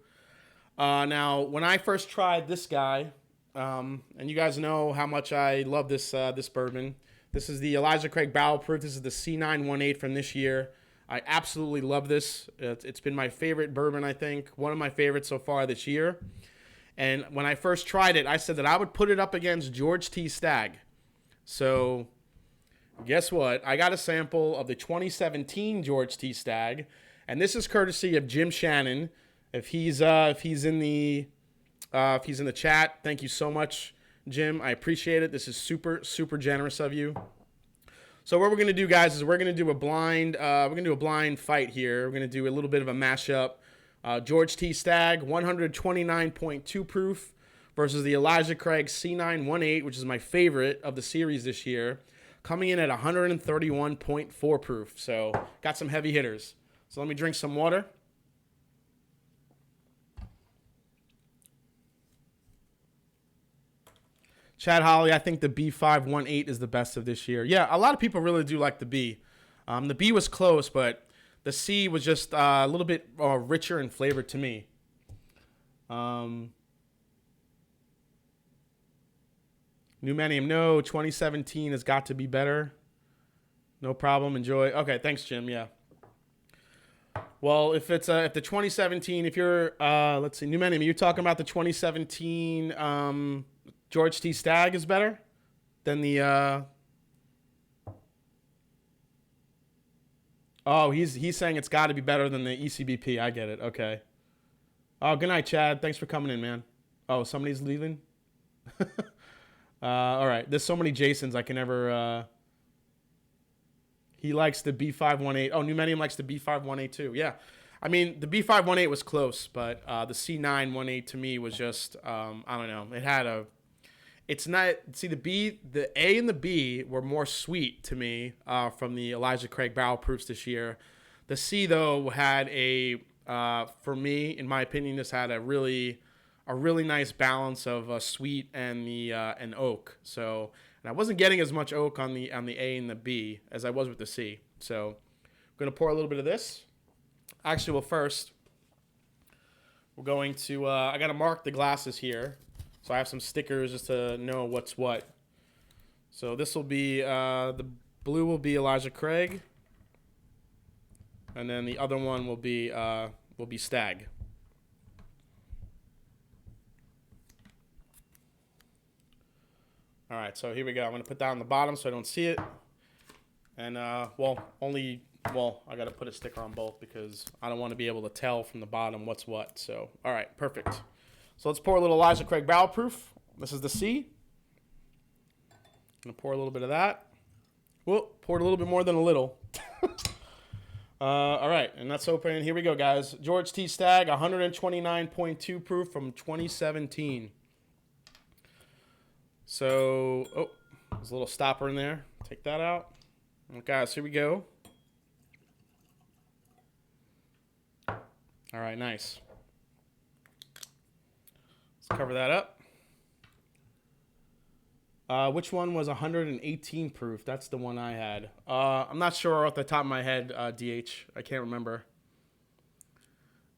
Now, when I first tried this guy, and you guys know how much I love this bourbon. This is the Elijah Craig Barrel Proof. This is the C918 from this year. I absolutely love this. It's been my favorite bourbon, I think. One of my favorites so far this year. And when I first tried it, I said that I would put it up against George T. Stagg. So guess what? I got a sample of the 2017 George T. Stagg. And this is courtesy of Jim Shannon. If he's in the chat, thank you so much, Jim. I appreciate it. This is super, super generous of you. So what we're going to do, guys, is we're going to do a blind fight here. We're going to do a little bit of a mashup. George T. Stagg, 129.2 proof versus the Elijah Craig C918, which is my favorite of the series this year, coming in at 131.4 proof. So got some heavy hitters. So let me drink some water. Chad Holly, I think the B518 is the best of this year. Yeah, a lot of people really do like the B. The B was close, but the C was just a little bit richer in flavor to me. Numenium, no. 2017 has got to be better. No problem. Enjoy. Okay, thanks, Jim. Yeah. Well, if the 2017, if you're, let's see, Numenium, you're talking about the 2017 George T. Stagg is better than the. Oh, he's saying it's got to be better than the ECBP. I get it. Okay. Oh, good night, Chad. Thanks for coming in, man. Oh, somebody's leaving. All right. There's so many Jasons I can never. He likes the B518. Oh, Numenium likes the B518 too. Yeah. I mean, the B518 was close, but the C918 to me was just I don't know. it's not, see the A and the B were more sweet to me from the Elijah Craig barrel proofs this year. The C though had for me, in my opinion, this had a really nice balance of sweet and and oak. So, and I wasn't getting as much oak on the A and the B as I was with the C. So I'm gonna pour a little bit of this. Actually, well, first we're going to I gotta mark the glasses here, so I have some stickers just to know what's what. So this will be the blue will be Elijah Craig, and then the other one will be Stag. All right, so here we go. I'm gonna put that on the bottom so I don't see it. And I got to put a sticker on both because I don't want to be able to tell from the bottom what's what. So, all right, perfect. So let's pour a little Elijah Craig barrel proof. This is the C. I'm gonna pour a little bit of that. Whoa, poured a little bit more than a little. All right, and that's open. Here we go, guys. George T. Stagg, 129.2 proof from 2017. So, oh, there's a little stopper in there. Take that out. Okay, guys, here we go. All right, nice. Let's cover that up. Which one was 118 proof? That's the one I had. I'm not sure off the top of my head, DH. I can't remember.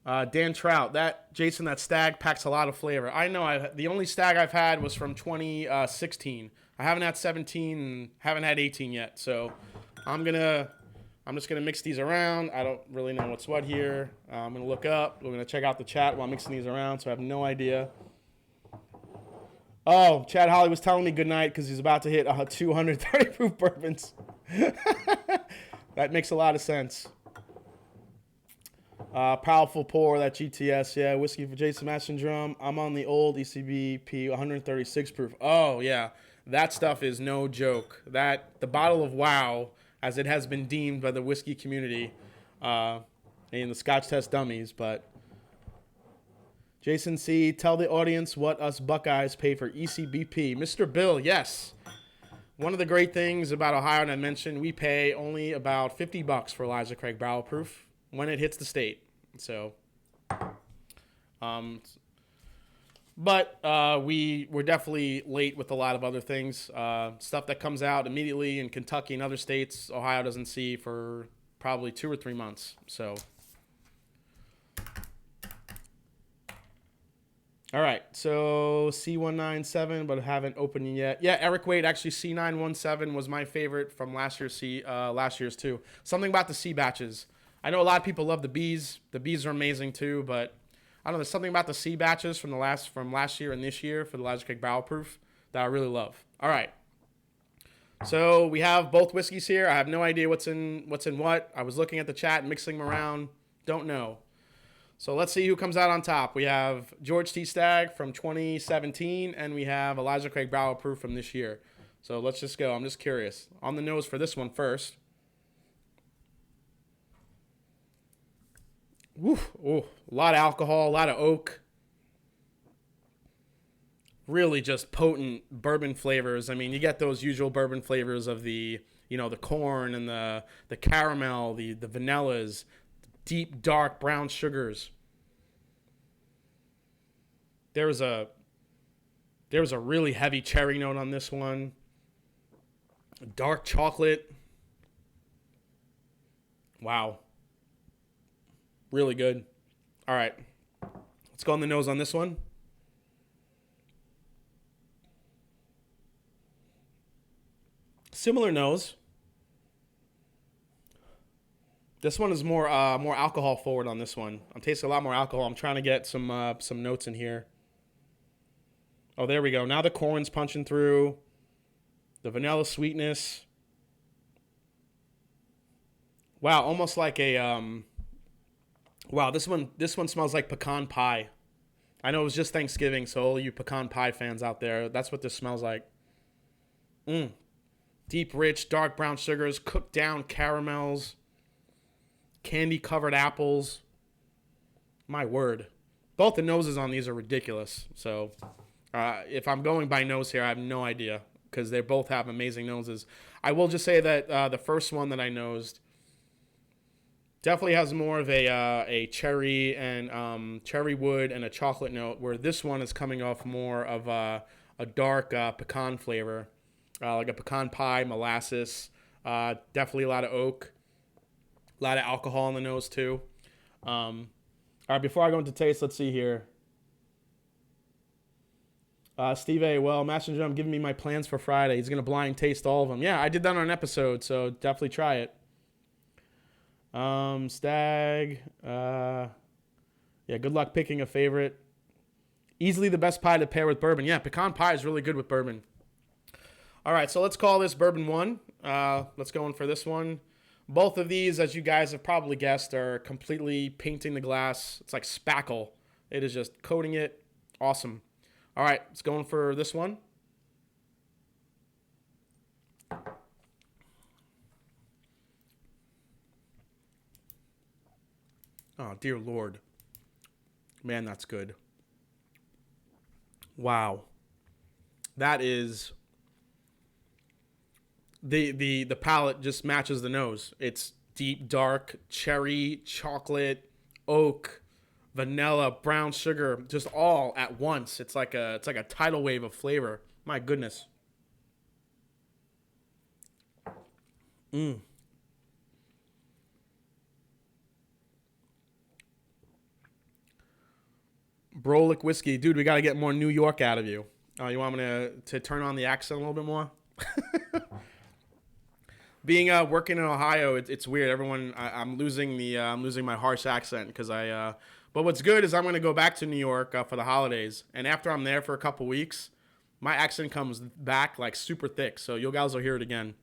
Dan Trout. Jason, that Stag packs a lot of flavor. I know. The only Stag I've had was from 2016. I haven't had 17 and haven't had 18 yet. So I'm just gonna mix these around. I don't really know what's what here. I'm gonna look up. We're gonna check out the chat while mixing these around. So I have no idea. Oh, Chad Holly was telling me good night because he's about to hit 230 proof bourbons. That makes a lot of sense. Powerful pour, that GTS. Yeah, whiskey for Jason Master Drum. I'm on the old ECBP 136 proof. Oh, yeah. That stuff is no joke. The bottle of WOW, as it has been deemed by the whiskey community and the Scotch Test dummies, but Jason C., tell the audience what us Buckeyes pay for ECBP. Mr. Bill, yes. One of the great things about Ohio, and I mentioned, we pay only about $50 for Elijah Craig barrel proof when it hits the state. So, but we're definitely late with a lot of other things. Stuff that comes out immediately in Kentucky and other states, Ohio doesn't see for probably 2 or 3 months. So, all right, so C197, but haven't opened yet. Yeah, Eric Wade, actually C917 was my favorite from last year's too. Something about the C batches. I know a lot of people love the Bs. The Bs are amazing too, but I don't know, there's something about the C batches from last year and this year for the Elijah Craig barrel proof that I really love. All right. So we have both whiskeys here. I have no idea what's in what. I was looking at the chat, mixing them around. Don't know. So let's see who comes out on top. We have George T. Stagg from 2017, and we have Elijah Craig barrel proof from this year. So let's just go. I'm just curious. On the nose for this one first. Woo, oh, a lot of alcohol, a lot of oak. Really just potent bourbon flavors. I mean, you get those usual bourbon flavors of the corn and the caramel, the vanillas, deep, dark brown sugars. There was a really heavy cherry note on this one. Dark chocolate. Wow. Really good. All right. Let's go on the nose on this one. Similar nose. This one is more alcohol forward on this one. I'm tasting a lot more alcohol. I'm trying to get some notes in here. Oh, there we go. Now the corn's punching through. The vanilla sweetness. Wow, almost like a wow, this one smells like pecan pie. I know it was just Thanksgiving, so all you pecan pie fans out there, that's what this smells like. Deep, rich, dark brown sugars, cooked down caramels, candy-covered apples. My word. Both the noses on these are ridiculous. So If I'm going by nose here, I have no idea because they both have amazing noses. I will just say that the first one that I nosed definitely has more of a cherry and cherry wood and a chocolate note, where this one is coming off more of a dark pecan flavor, like a pecan pie, molasses. Definitely a lot of oak, a lot of alcohol in the nose too. All right, before I go into taste, let's see here. Steve A. Well, Master Jim giving me my plans for Friday. He's gonna blind taste all of them. Yeah, I did that on an episode, so definitely try it. Stag. Yeah, good luck picking a favorite. Easily the best pie to pair with bourbon. Yeah, pecan pie is really good with bourbon. All right, so let's call this bourbon 1. Let's go in for this one. Both of these, as you guys have probably guessed, are completely painting the glass. It's like spackle. It is just coating it. Awesome. All right, let's go in for this one. Oh, dear Lord. Man, that's good. Wow. That is... The palate just matches the nose. It's deep, dark, cherry, chocolate, oak, vanilla, brown sugar, just all at once. It's like a tidal wave of flavor. My goodness. Brolic whiskey. Dude, we got to get more New York out of you. You want me to turn on the accent a little bit more? Being working in Ohio, it's weird. Everyone, I'm losing my harsh accent because But what's good is I'm gonna go back to New York for the holidays, and after I'm there for a couple weeks, my accent comes back like super thick. So you guys will hear it again.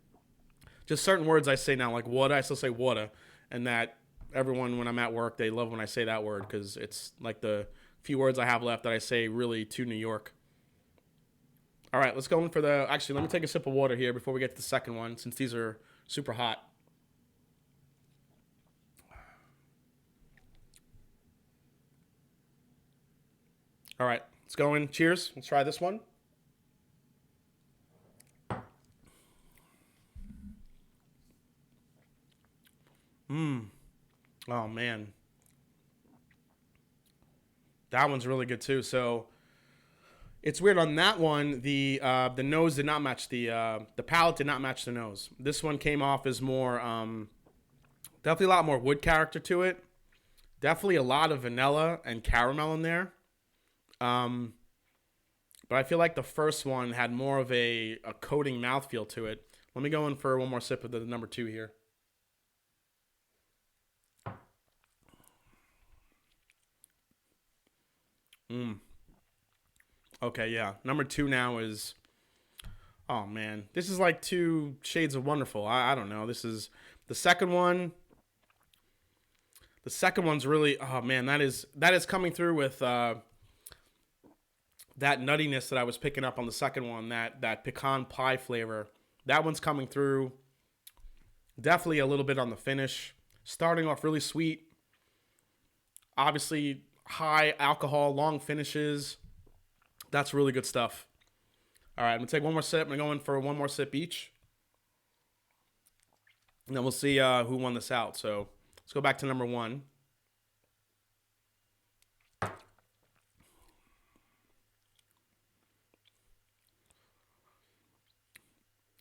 Just certain words I say now, like water. I still say water, and that everyone when I'm at work they love when I say that word because it's like the few words I have left that I say really to New York. All right, let's go in for the. Actually, let me take a sip of water here before we get to the second one, since these are super hot. All right, let's go in. Cheers. Let's try this one. Oh man, that one's really good too. So it's weird on that one. The nose did not match the palate did not match the nose. This one came off as more definitely a lot more wood character to it. Definitely a lot of vanilla and caramel in there. Um, but I feel like the first one had more of a coating mouthfeel to it. Let me go in for one more sip of the number 2 here. Okay, yeah. Number 2 now is. Oh man, this is like 2 shades of wonderful. I don't know. This is the second one. The second one's really. Oh man, that is coming through with that nuttiness that I was picking up on the second one. That pecan pie flavor. That one's coming through. Definitely a little bit on the finish. Starting off really sweet. Obviously high alcohol, long finishes. That's really good stuff. All right, I'm going to take one more sip. I'm going to go in for one more sip each. And then we'll see who won this out. So let's go back to number 1.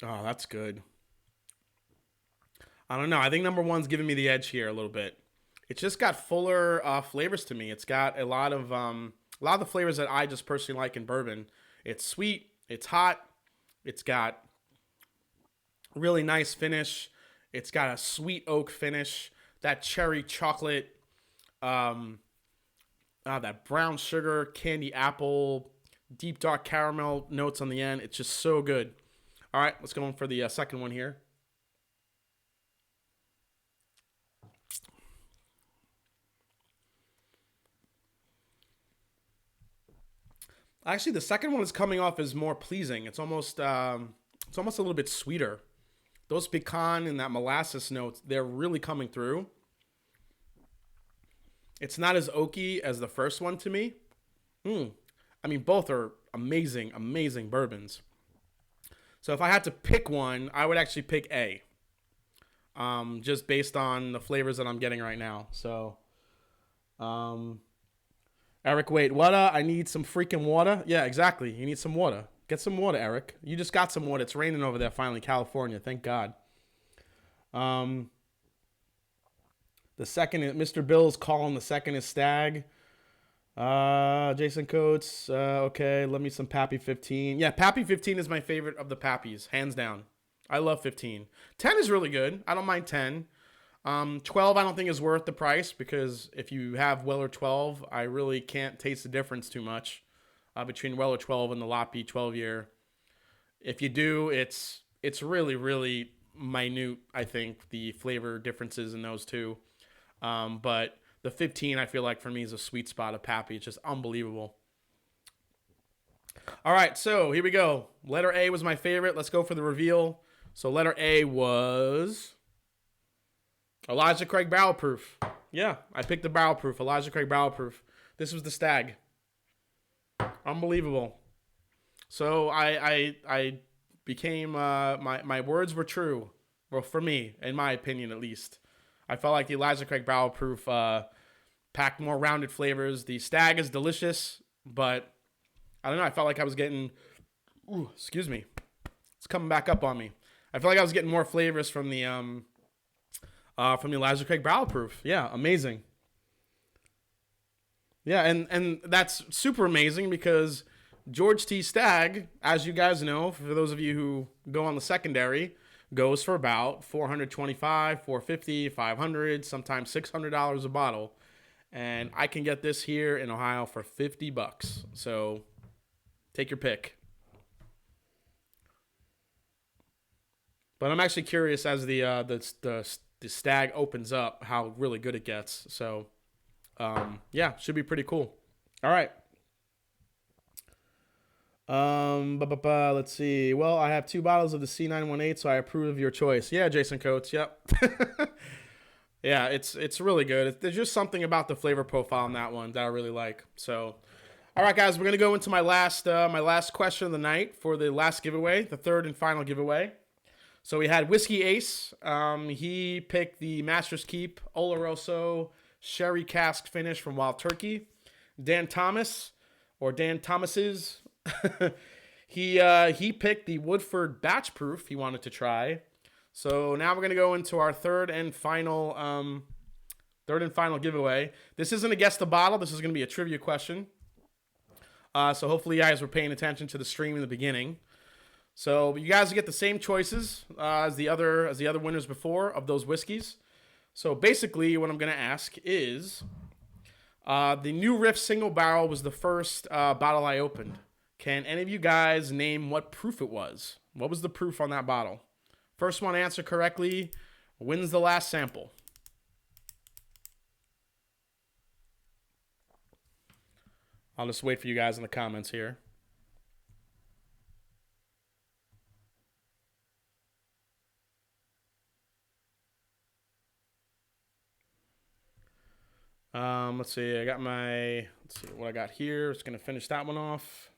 Oh, that's good. I don't know. I think number 1's giving me the edge here a little bit. It's just got fuller flavors to me. It's got a lot of the flavors that I just personally like in bourbon. It's sweet. It's hot. It's got really nice finish. It's got a sweet oak finish. That cherry chocolate, that brown sugar, candy apple, deep dark caramel notes on the end. It's just so good. All right, let's go in for the second one here. Actually, the second one is coming off as more pleasing. It's almost a little bit sweeter. Those pecan and that molasses notes, they're really coming through. It's not as oaky as the first one to me. I mean, both are amazing, amazing bourbons. So if I had to pick one, I would actually pick A. Just based on the flavors that I'm getting right now. So, Eric, wait, what? I need some freaking water. Yeah, exactly. You need some water. Get some water, Eric. You just got some water. It's raining over there finally, California. Thank God. The second is Mr. Bill's calling. The second is Stag. Jason Coates. Okay, let me some Pappy 15. Yeah, Pappy 15 is my favorite of the Pappies, hands down. I love 15. 10 is really good. I don't mind 10. 12 I don't think is worth the price because if you have Weller 12, I really can't taste the difference too much between Weller 12 and the Loppy 12 year. If you do, it's really, really minute, I think, the flavor differences in those two. But the 15, I feel like, for me, is a sweet spot of Pappy. It's just unbelievable. All right, so here we go. Letter A was my favorite. Let's go for the reveal. So letter A was Elijah Craig Barrel Proof. Yeah, I picked the Barrel Proof, Elijah Craig Barrel Proof. This was the Stag. Unbelievable. So I became, my words were true. Well, for me, in my opinion at least. I felt like the Elijah Craig Barrel Proof packed more rounded flavors. The Stag is delicious, but I don't know. I felt like I was getting, excuse me. It's coming back up on me. I feel like I was getting more flavors from the Elijah Craig Barrel Proof. Yeah, amazing. Yeah, and that's super amazing because George T. Stagg, as you guys know, for those of you who go on the secondary, goes for about $425, $450, $500, sometimes $600 a bottle. And I can get this here in Ohio for $50. So take your pick. But I'm actually curious as the Stag opens up how really good it gets. So yeah, should be pretty cool. All right. Let's see. Well, I have 2 bottles of the C918, so I approve of your choice. Yeah, Jason Coates. Yep. Yeah, it's really good. There's just something about the flavor profile on that one that I really like. So, all right, guys, we're gonna go into my last question of the night for the last giveaway, the third and final giveaway. So we had Whiskey Ace. He picked the Master's Keep Oloroso Sherry Cask Finish from Wild Turkey. Dan Thomas's. He picked the Woodford Batch Proof he wanted to try. So now we're gonna go into our third and final giveaway. This isn't a guess the bottle. This is gonna be a trivia question. So hopefully you guys were paying attention to the stream in the beginning. So you guys get the same choices as the other winners before of those whiskeys. So basically, what I'm gonna ask is, the new Riff Single Barrel was the first bottle I opened. Can any of you guys name what proof it was? What was the proof on that bottle? First one to answer correctly wins the last sample. I'll just wait for you guys in the comments here. Let's see. Let's see what I got here. Just gonna finish that one off.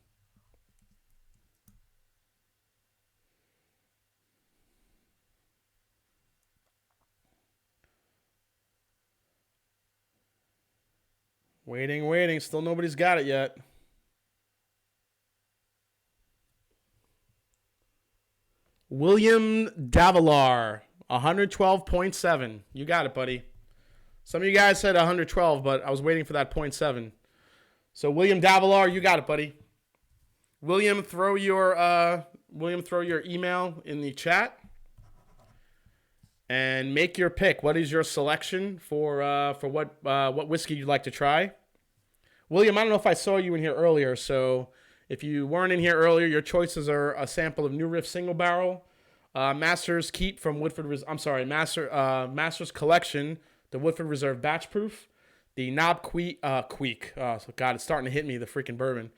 Waiting. Still nobody's got it yet. William Davilar, 112.7. You got it, buddy. Some of you guys said 112, but I was waiting for that 0.7. So William Davilar, you got it, buddy. William, throw your email in the chat and make your pick. What is your selection for what whiskey you'd like to try? William, I don't know if I saw you in here earlier, so if you weren't in here earlier, your choices are a sample of New Riff Single Barrel, Master's Keep from Woodford. Master's Collection, the Woodford Reserve Batch Proof, the Knob Creek. So God, it's starting to hit me, the freaking bourbon.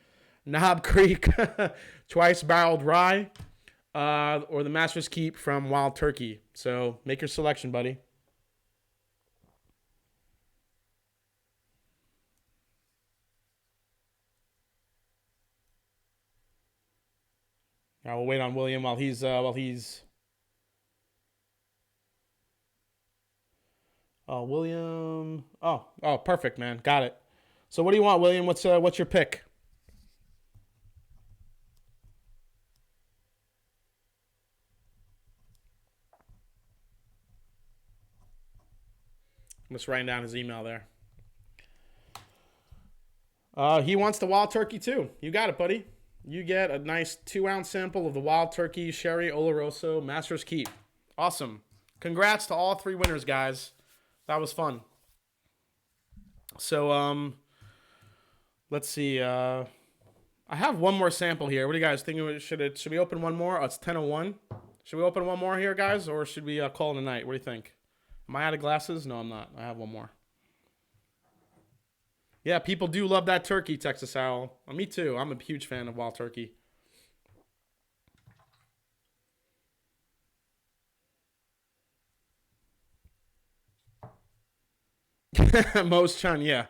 Knob Creek Twice Barreled Rye, or the Master's Keep from Wild Turkey. So make your selection, buddy. I will wait on William while he's Oh, William. Oh, perfect, man. Got it. So what do you want, William? What's your pick? I'm just writing down his email there. He wants the wild turkey too. You got it, buddy. You get a nice 2-ounce sample of the wild turkey Sherry Oloroso Master's Keep. Awesome. Congrats to all 3 winners, guys. That was fun. So, let's see. I have one more sample here. What do you guys think? Should we open one more? Oh, it's 10:01. Should we open one more here, guys, or should we call it a night? What do you think? Am I out of glasses? No, I'm not. I have one more. Yeah, people do love that turkey, Texas Owl. Me too. I'm a huge fan of wild turkey. Most Chun, yeah.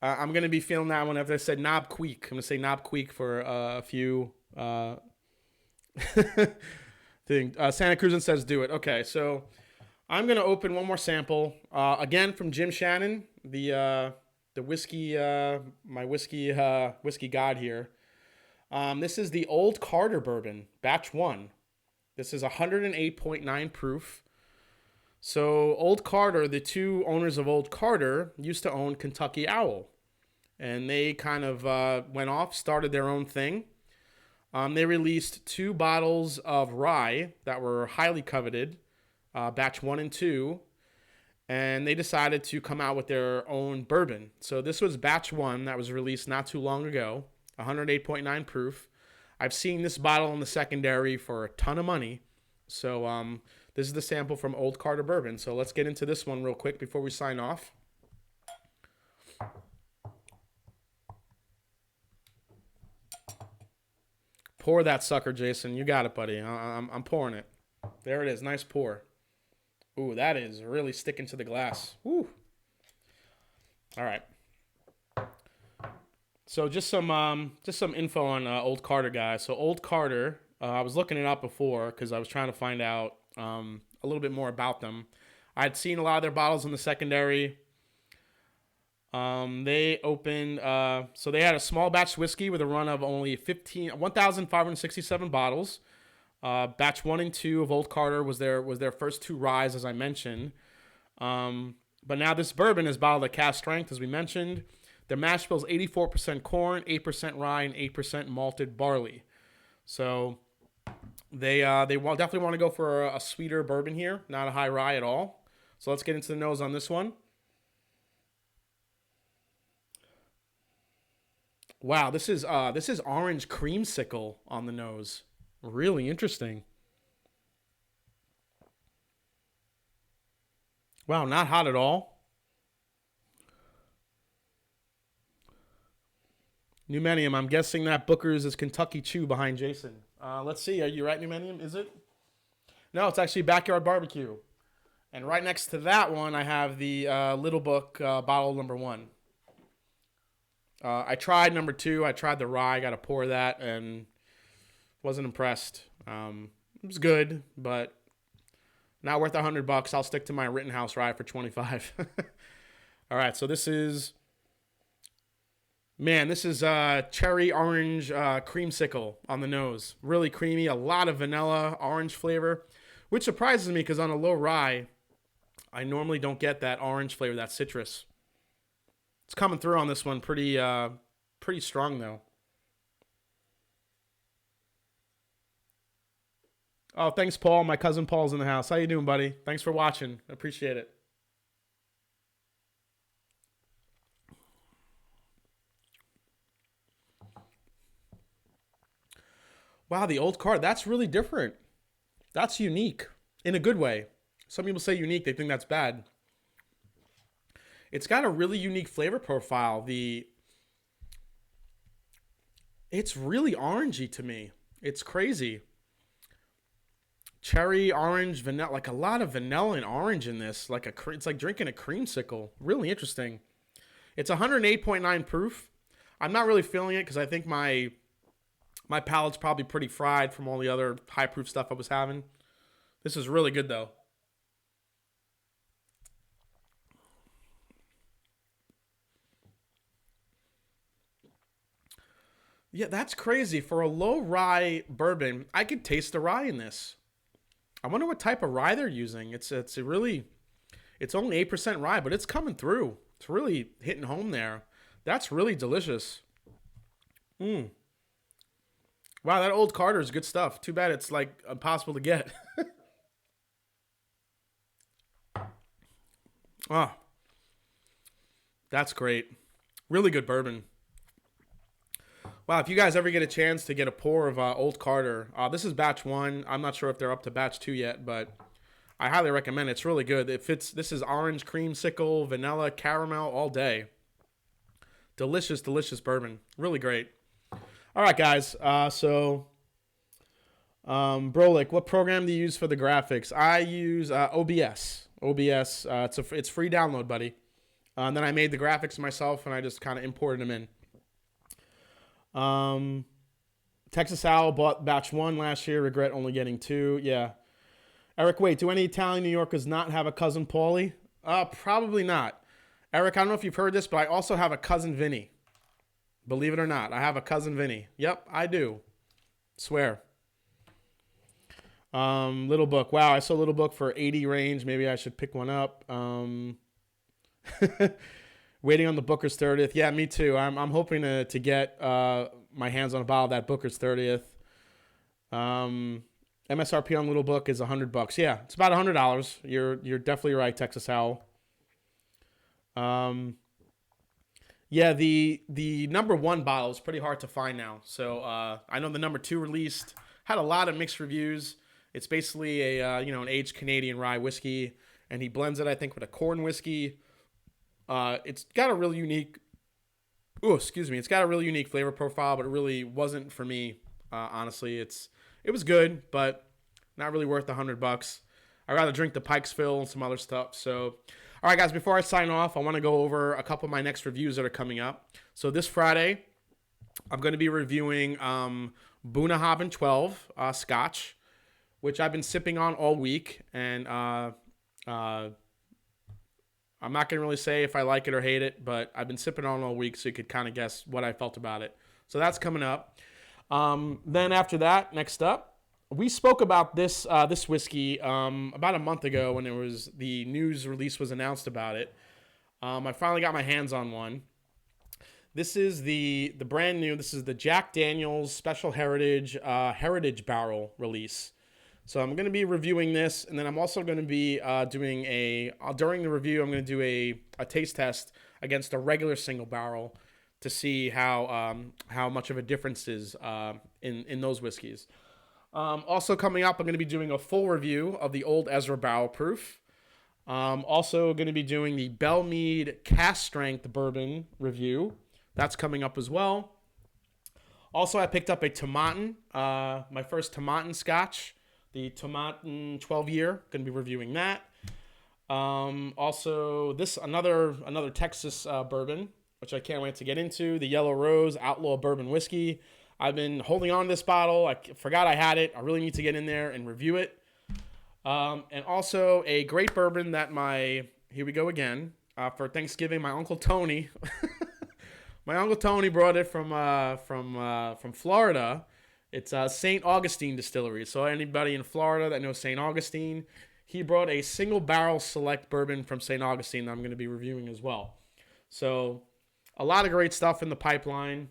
I'm gonna be feeling that one after I said Knob Queek. I'm gonna say Knob Queek for a few thing. Santa Cruz says do it. Okay, so I'm gonna open one more sample again from Jim Shannon, the whiskey my whiskey god here. This is the Old Carter Bourbon, Batch 1. This is 108.9 proof. So Old Carter, the 2 owners of Old Carter, used to own Kentucky Owl. And they kind of went off, started their own thing. They released 2 bottles of rye that were highly coveted, Batch 1 and 2. And they decided to come out with their own bourbon. So this was Batch 1 that was released not too long ago, 108.9 proof. I've seen this bottle in the secondary for a ton of money. So this is the sample from Old Carter Bourbon. So let's get into this one real quick before we sign off. Pour that sucker, Jason. You got it, buddy. I'm pouring it. There it is. Nice pour. Ooh, that is really sticking to the glass. Ooh. All right. So just some info on Old Carter, guys. So Old Carter, I was looking it up before because I was trying to find out a little bit more about them. I'd seen a lot of their bottles in the secondary. They opened, so they had a small batch whiskey with a run of only 1,567 bottles. Batch 1 and 2 of Old Carter was their first 2 ryes, as I mentioned. But now this bourbon is bottled at cask strength, as we mentioned. Their mash bill is 84% corn, 8% rye, and 8% malted barley. So they definitely want to go for a sweeter bourbon here, not a high rye at all. So let's get into the nose on this one. Wow, this is orange creamsicle on the nose. Really interesting. Wow, not hot at all. Numenium, I'm guessing that Booker's is Kentucky Chew behind Jason. Let's see, are you right, Numenium? Is it? No, it's actually Backyard Barbecue. And right next to that one, I have the Little Book bottle number 1. I tried number 2. I tried the rye. Got to pour that and wasn't impressed. It was good, but not worth $100. I'll stick to my Rittenhouse rye for 25. All right, so this is cherry orange creamsicle on the nose. Really creamy, a lot of vanilla, orange flavor, which surprises me because on a low rye, I normally don't get that orange flavor, that citrus. It's coming through on this one pretty strong though. Oh, thanks, Paul. My cousin Paul's in the house. How you doing, buddy? Thanks for watching. I appreciate it. Wow, the Old Carter. That's really different. That's unique in a good way. Some people say unique. They think that's bad. It's got a really unique flavor profile. It's really orangey to me. It's crazy. Cherry, orange, vanilla, like a lot of vanilla and orange in this. It's like drinking a creamsicle. Really interesting. It's 108.9 proof. I'm not really feeling it because I think my My palate's probably pretty fried from all the other high proof stuff I was having. This is really good though. Yeah, that's crazy. For a low rye bourbon, I could taste the rye in this. I wonder what type of rye they're using. It's only 8% rye, but it's coming through. It's really hitting home there. That's really delicious. Mm. Wow, that old Carter is good stuff. Too bad it's like impossible to get. Oh, that's great. Really good bourbon. Wow, if you guys ever get a chance to get a pour of Old Carter, this is batch 1. I'm not sure if they're up to batch 2 yet, but I highly recommend it. It's really good. It fits. This is orange, creamsicle, vanilla, caramel all day. Delicious, delicious bourbon. Really great. All right, guys. Brolic, what program do you use for the graphics? I use OBS. OBS. It's free download, buddy. And then I made the graphics myself, and I just kind of imported them in. Texas Owl bought batch 1 last year. Regret only getting 2. Yeah. Eric, wait, do any Italian New Yorkers not have a cousin Paulie? Probably not. Eric, I don't know if you've heard this, but I also have a cousin Vinny. Believe it or not, I have a cousin Vinny. Yep, I do. Swear. Little Book. Wow, I saw Little Book for 80 range. Maybe I should pick one up. Waiting on the Booker's 30th. Yeah, me too. I'm hoping to get my hands on a bottle of that Booker's 30th. MSRP on Little Book is $100. Yeah, it's about $100. You're definitely right, Texas Owl. Yeah, the number 1 bottle is pretty hard to find now. So I know the number 2 released had a lot of mixed reviews. It's basically an aged Canadian rye whiskey, and he blends it, I think, with a corn whiskey. It's got a really unique. It's got a really unique flavor profile, but it really wasn't for me. Honestly, it was good, but not really worth $100. I'd rather drink the Pikesville and some other stuff. So, all right, guys, before I sign off, I want to go over a couple of my next reviews that are coming up. So this Friday, I'm going to be reviewing Bunnahabhain 12 Scotch, which I've been sipping on all week, and I'm not going to really say if I like it or hate it, but I've been sipping on all week, so you could kind of guess what I felt about it. So that's coming up. Then after that, next up, we spoke about this whiskey about a month ago when the news release was announced about it. I finally got my hands on one. This is the brand new. This is the Jack Daniel's Special Heritage Barrel release. So I'm going to be reviewing this, and then I'm also going to be doing during the review, I'm going to do a taste test against a regular single barrel to see how much of a difference is in those whiskeys. Also coming up, I'm going to be doing a full review of the Old Ezra Barrel Proof. Also going to be doing the Bellmead Cask Strength Bourbon review. That's coming up as well. Also, I picked up a Tomatin, my first Tomatin Scotch. The Tomatin 12-year, going to be reviewing that. Also, another Texas bourbon, which I can't wait to get into. The Yellow Rose Outlaw Bourbon Whiskey. I've been holding on to this bottle. I forgot I had it. I really need to get in there and review it. And also a great bourbon that here we go again, for Thanksgiving, my Uncle Tony. My Uncle Tony brought it from Florida. It's St. Augustine Distillery. So anybody in Florida that knows St. Augustine, he brought a single barrel select bourbon from St. Augustine that I'm going to be reviewing as well. So a lot of great stuff in the pipeline.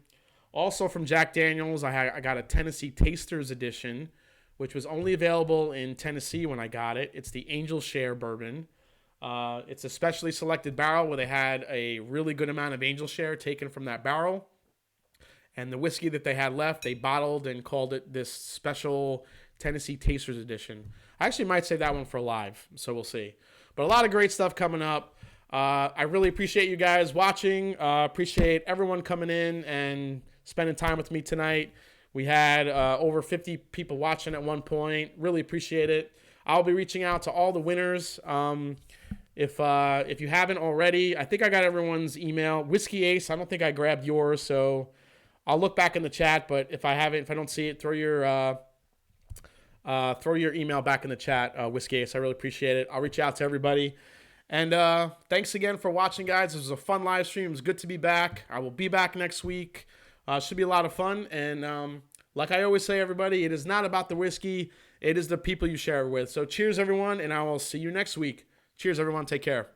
Also from Jack Daniel's, I got a Tennessee Tasters Edition, which was only available in Tennessee when I got it. It's the Angel Share bourbon. It's a specially selected barrel where they had a really good amount of Angel Share taken from that barrel. And the whiskey that they had left, they bottled and called it this special Tennessee Tasters Edition. I actually might save that one for live, so we'll see. But a lot of great stuff coming up. I really appreciate you guys watching. Appreciate everyone coming in and spending time with me tonight. We had over 50 people watching at one point. Really appreciate it. I'll be reaching out to all the winners. If you haven't already, I think I got everyone's email. Whiskey Ace, I don't think I grabbed yours, so I'll look back in the chat, but if I don't see it, throw your email back in the chat, Whiskey Ace. I really appreciate it. I'll reach out to everybody. And thanks again for watching, guys. This was a fun live stream. It was good to be back. I will be back next week. Should be a lot of fun. And like I always say, everybody, it is not about the whiskey. It is the people you share it with. So cheers, everyone, and I will see you next week. Cheers, everyone. Take care.